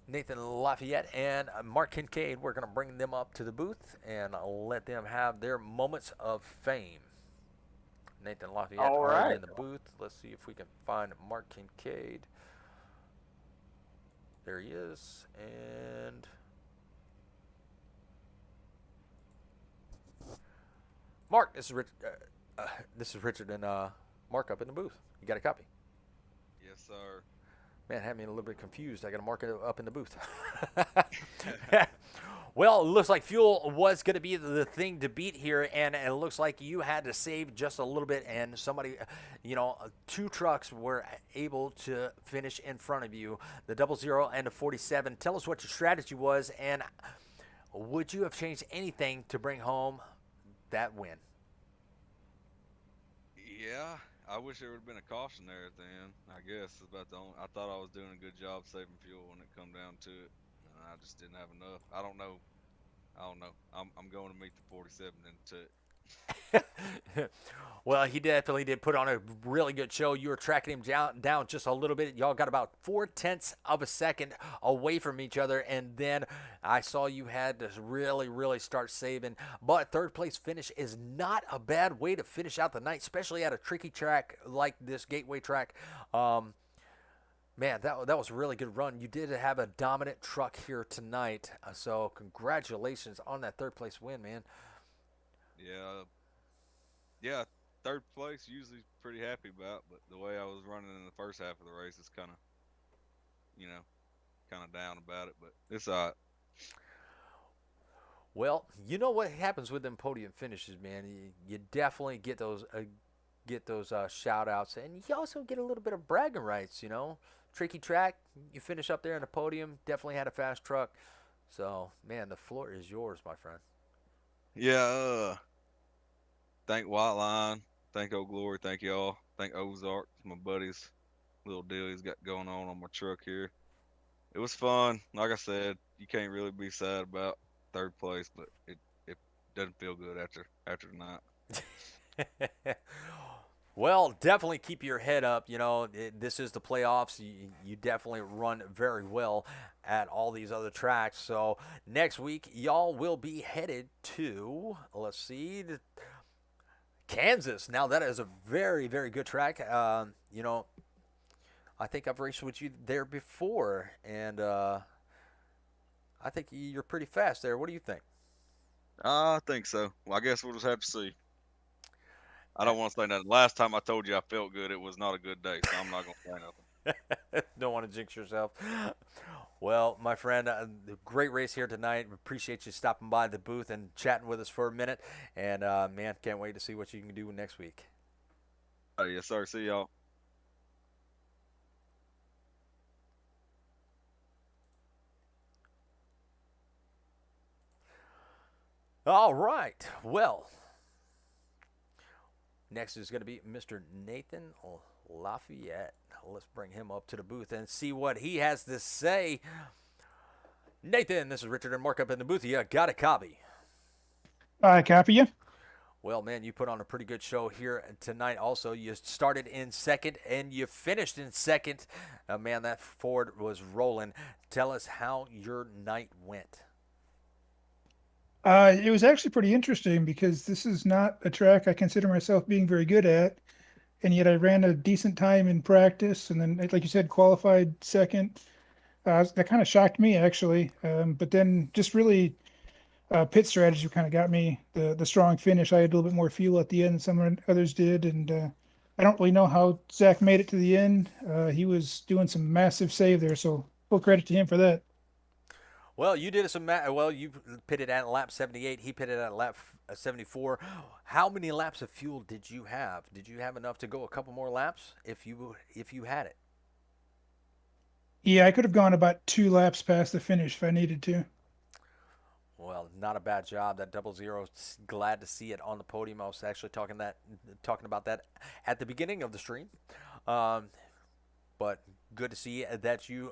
Nathan Lafayette, and Mark Kincaid. We're going to bring them up to the booth and let them have their moments of fame. Nathan Lafayette All already right. in the booth. Let's see if we can find Mark Kincaid. There he is. And Mark, this is Richard and Mark up in the booth. You got a copy? Yes, sir. Man, had me a little bit confused. I got to mark it up in the booth. Well, it looks like fuel was going to be the thing to beat here, and it looks like you had to save just a little bit, and somebody, two trucks were able to finish in front of you, the 00 and the 47. Tell us what your strategy was, and would you have changed anything to bring home that win? Yeah, I wish there would have been a caution there at the end. I guess it's about the only. I thought I was doing a good job saving fuel when it come down to it. I just didn't have enough. I don't know. I'm going to meet the 47 into it. Well, he definitely did put on a really good show. You were tracking him down just a little bit. Y'all got about 0.4 of a second away from each other, and then I saw you had to really, really start saving. But third place finish is not a bad way to finish out the night, especially at a tricky track like this Gateway track. Man, that was a really good run. You did have a dominant truck here tonight, so congratulations on that third place win, man. Yeah, third place usually pretty happy about, but the way I was running in the first half of the race is kind of down about it, but it's all right. Well, you know what happens with them podium finishes, man. You definitely get those shout outs, and you also get a little bit of bragging rights, Tricky track, you finish up there in the podium, definitely had a fast truck. So, man, the floor is yours, my friend. Yeah, thank White Line, thank Old Glory, thank y'all, thank Ozark, my buddies, little deal he's got going on my truck here. It was fun. Like I said, you can't really be sad about third place, but it doesn't feel good after tonight. Well, definitely keep your head up. This is the playoffs. You definitely run very well at all these other tracks. So next week, y'all will be headed to, let's see, Kansas. Now, that is a very, very good track. I think I've raced with you there before, and I think you're pretty fast there. What do you think? I think so. Well, I guess we'll just have to see. I don't want to say nothing. Last time I told you I felt good, it was not a good day, so I'm not going to say nothing. Don't want to jinx yourself. Well, my friend, great race here tonight. Appreciate you stopping by the booth and chatting with us for a minute. And, man, can't wait to see what you can do next week. Yes, sir. See y'all. All right. Well, next is going to be Mr. Nathan Lafayette. Let's bring him up to the booth and see what he has to say. Nathan, this is Richard and Mark up in the booth. You got a copy. I copy you. Well, man, you put on a pretty good show here tonight. Also, you started in second and you finished in second. Man, that Ford was rolling. Tell us how your night went. It was actually pretty interesting because this is not a track I consider myself being very good at, and yet I ran a decent time in practice, and then, like you said, qualified second. That kind of shocked me actually, but then just really pit strategy kind of got me the strong finish. I had a little bit more fuel at the end than some others did, and I don't really know how Zach made it to the end. He was doing some massive save there, so full credit to him for that. Well, you did some. Well, you pitted at lap 78. He pitted at lap 74. How many laps of fuel did you have? Did you have enough to go a couple more laps if you had it? Yeah, I could have gone about 2 laps past the finish if I needed to. Well, not a bad job. That 00. Glad to see it on the podium. I was actually talking about that at the beginning of the stream. Um, but good to see that you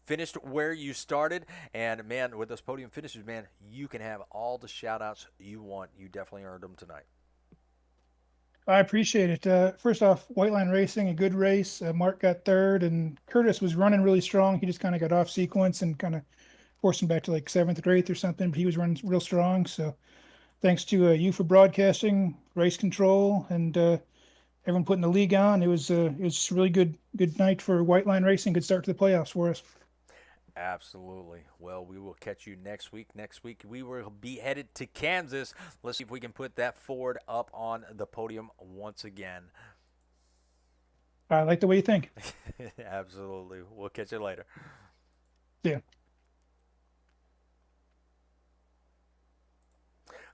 finished where you started. And man, with those podium finishes, man, you can have all the shout outs you want. You definitely earned them tonight. I appreciate it. First off, White Line Racing, a good race. Mark got third, and Curtis was running really strong. He just kind of got off sequence and kind of forced him back to like seventh or eighth or something. But he was running real strong. So thanks to you for broadcasting, race control, and everyone putting the league on. It was really good night for White Line Racing. Good start to the playoffs for us. Absolutely. Well, we will catch you next week. Next week, we will be headed to Kansas. Let's see if we can put that Ford up on the podium once again. I like the way you think. Absolutely. We'll catch you later. Yeah.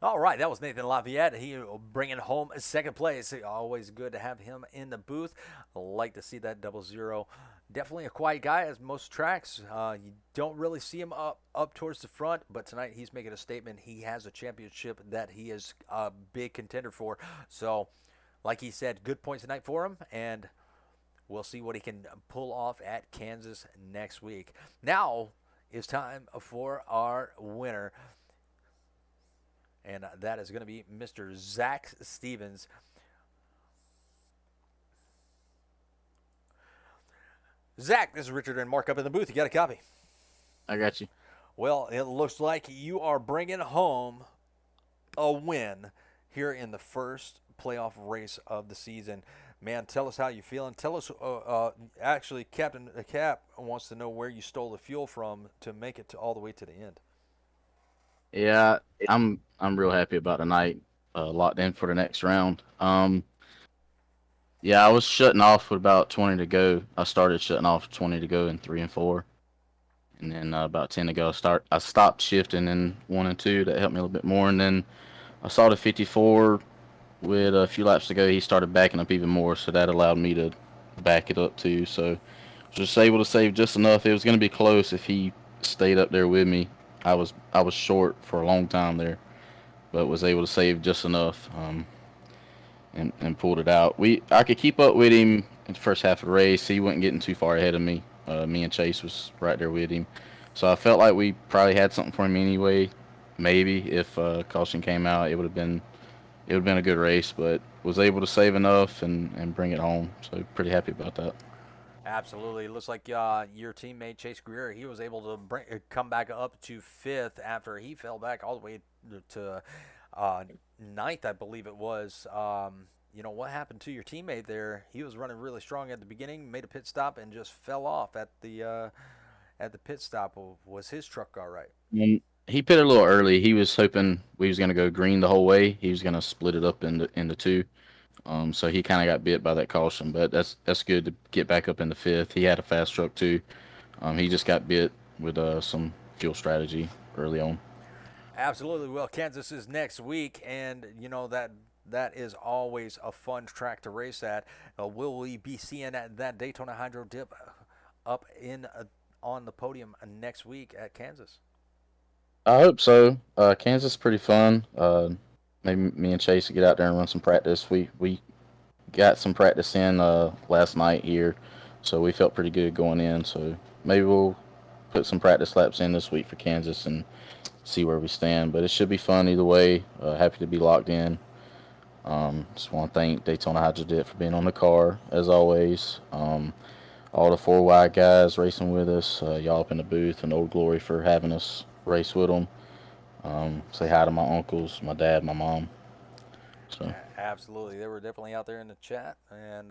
All right, that was Nathan Lafayette. He bringing home second place. Always good to have him in the booth. Like to see that 00. Definitely a quiet guy, as most tracks. You don't really see him up towards the front, but tonight he's making a statement. He has a championship that he is a big contender for. So, like he said, good points tonight for him, and we'll see what he can pull off at Kansas next week. Now it's time for our winner. And that is going to be Mr. Zach Stevens. Zach, this is Richard and Mark up in the booth. You got a copy? I got you. Well, it looks like you are bringing home a win here in the first playoff race of the season. Man, tell us how you're feeling. Tell us, actually, Captain Cap wants to know where you stole the fuel from to make it all the way to the end. Yeah, I'm real happy about tonight. Locked in for the next round. Yeah, I was shutting off with about 20 to go. I started shutting off 20 to go in 3 and 4, and then about 10 to go. I stopped shifting in 1 and 2. That helped me a little bit more, and then I saw the 54 with a few laps to go. He started backing up even more, so that allowed me to back it up too. So just able to save just enough. It was going to be close if he stayed up there with me. I was short for a long time there, but was able to save just enough, and pulled it out. I could keep up with him in the first half of the race. He wasn't getting too far ahead of me. Me and Chase was right there with him, so I felt like we probably had something for him anyway. Maybe if caution came out, it would have been a good race, but was able to save enough and bring it home. So pretty happy about that. Absolutely. It looks like your teammate Chase Greer, he was able to come back up to fifth after he fell back all the way to ninth, I believe it was. What happened to your teammate there? He was running really strong at the beginning, made a pit stop, and just fell off at the pit stop. Was his truck all right? He pitted a little early. He was hoping we was gonna go green the whole way. He was gonna split it up into two. So he kind of got bit by that caution, but that's good to get back up in the fifth. He had a fast truck too. He just got bit with some fuel strategy early on. Absolutely. Well, Kansas is next week, and that is always a fun track to race at. Will we be seeing that Daytona Hydro Dip up in on the podium next week at Kansas? I hope so. Kansas is pretty fun. Maybe me and Chase will get out there and run some practice. We got some practice in last night here, so we felt pretty good going in. So maybe we'll put some practice laps in this week for Kansas and see where we stand. But it should be fun either way. Happy to be locked in. Just want to thank Daytona Hydrojet for being on the car as always. All the 4 wide guys racing with us. Y'all up in the booth, and Old Glory for having us race with them. Say hi to my uncles, my dad, my mom. So Absolutely. They were definitely out there in the chat and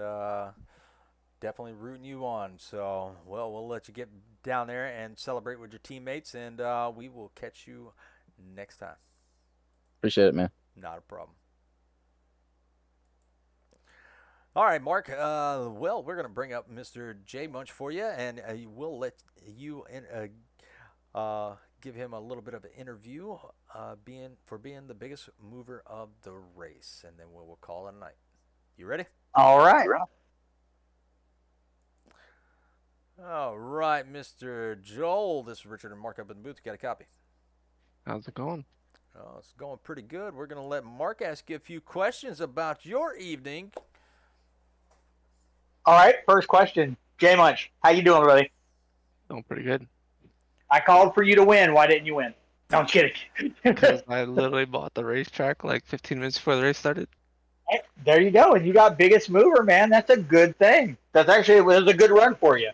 definitely rooting you on. So, well, we'll let you get down there and celebrate with your teammates, and we will catch you next time. appreciate it, man. Not a problem. All right, Mark. Well, we're going to bring up Mr. J Munch for you, and we'll let you give him a little bit of an interview, being the biggest mover of the race, and then we'll call it a night. You ready? All right. All right, Mr. Joel. This is Richard and Mark up in the booth. Got a copy. How's it going? Oh, it's going pretty good. We're going to let Mark ask you a few questions about your evening. All right, first question. J Munch, how you doing, buddy? Doing pretty good. I called for you to win. Why didn't you win? No, I'm kidding. Because I literally bought the racetrack like 15 minutes before the race started. There you go. And you got biggest mover, man. That's a good thing. That's actually, it was a good run for you.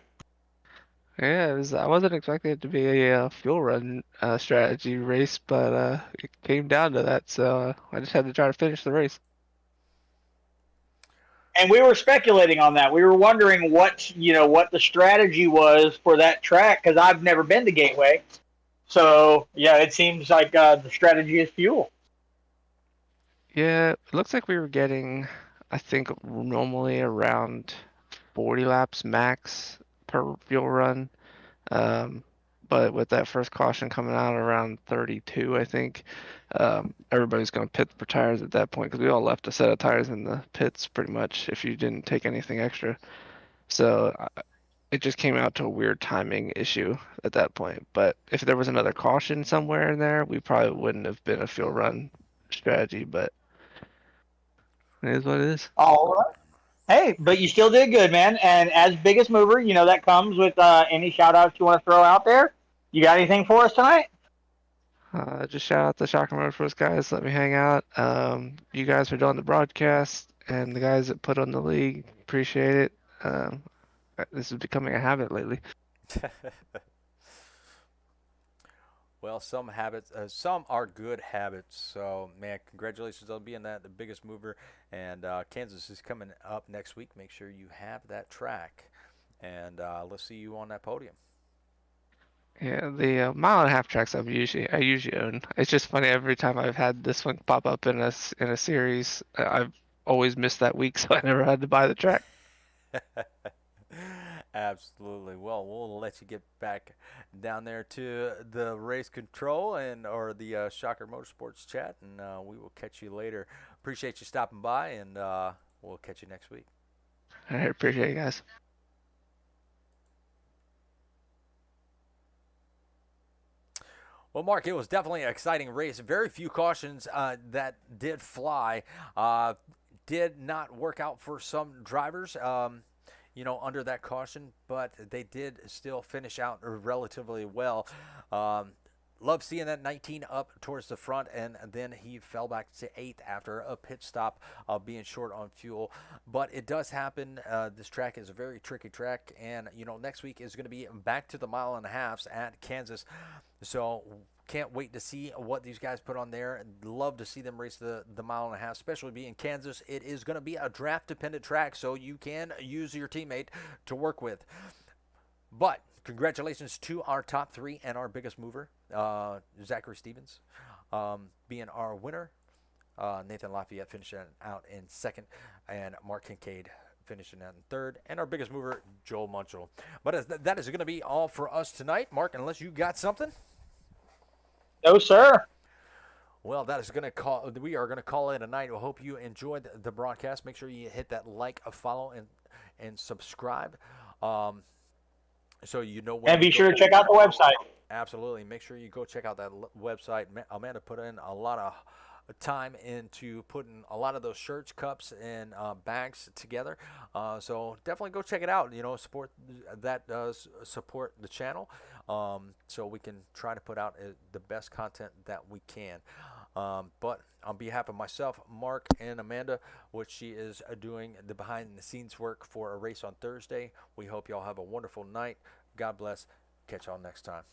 Yeah, I wasn't expecting it to be a fuel run strategy race, but it came down to that, so I just had to try to finish the race. And we were speculating on that. We were wondering what the strategy was for that track because I've never been to Gateway. So yeah, it seems like the strategy is fuel. Yeah, it looks like we were getting, I think, normally around 40 laps max per fuel run. But with that first caution coming out around 32, I think, everybody's going to pit for tires at that point because we all left a set of tires in the pits pretty much if you didn't take anything extra. So it just came out to a weird timing issue at that point. But if there was another caution somewhere in there, we probably wouldn't have been a fuel run strategy, but it is what it is. All right. Hey, but you still did good, man. And as biggest mover, that comes with any shout outs you want to throw out there. You got anything for us tonight? Just shout out the Shocker Motorsports guys. Let me hang out. You guys for doing the broadcast and the guys that put on the league. Appreciate it. This is becoming a habit lately. Well, some habits, some are good habits. So, man, congratulations on being the biggest mover. And Kansas is coming up next week. Make sure you have that track, and let's see you on that podium. Yeah, the mile and a half tracks I usually own. It's just funny every time I've had this one pop up in a series, I've always missed that week, so I never had to buy the track. Absolutely. Well, we'll let you get back down there to the race control or the Shocker Motorsports chat, and we will catch you later. Appreciate you stopping by, and we'll catch you next week. I appreciate you guys. Well, Mark, it was definitely an exciting race. Very few cautions that did fly. Did not work out for some drivers. Under that caution, but they did still finish out relatively well. Love seeing that 19 up towards the front, and then he fell back to 8th after a pit stop, being short on fuel. But it does happen. This track is a very tricky track, and next week is going to be back to the mile and a halves at Kansas. So can't wait to see what these guys put on there. Love to see them race the mile and a half, especially being Kansas. It is going to be a draft-dependent track, so you can use your teammate to work with. But congratulations to our top 3 and our biggest mover, Zachary Stevens, being our winner. Nathan Lafayette finishing out in 2nd, and Mark Kincaid finishing out in 3rd, and our biggest mover, Joel Munchel. But that is going to be all for us tonight, Mark, unless you got something. No, sir. Well, that is going to call. We are going to call it a night. We hope you enjoyed the broadcast. Make sure you hit that like, follow, and subscribe. So you know when. And be sure to check out the website. Absolutely. Make sure you go check out that website. Amanda put in a lot of time into putting a lot of those shirts, cups, and bags together. So definitely go check it out. Support that does support the channel. So we can try to put out the best content that we can. But on behalf of myself, Mark, and Amanda, which she is doing the behind-the-scenes work for a race on Thursday, we hope y'all have a wonderful night. God bless. Catch y'all next time.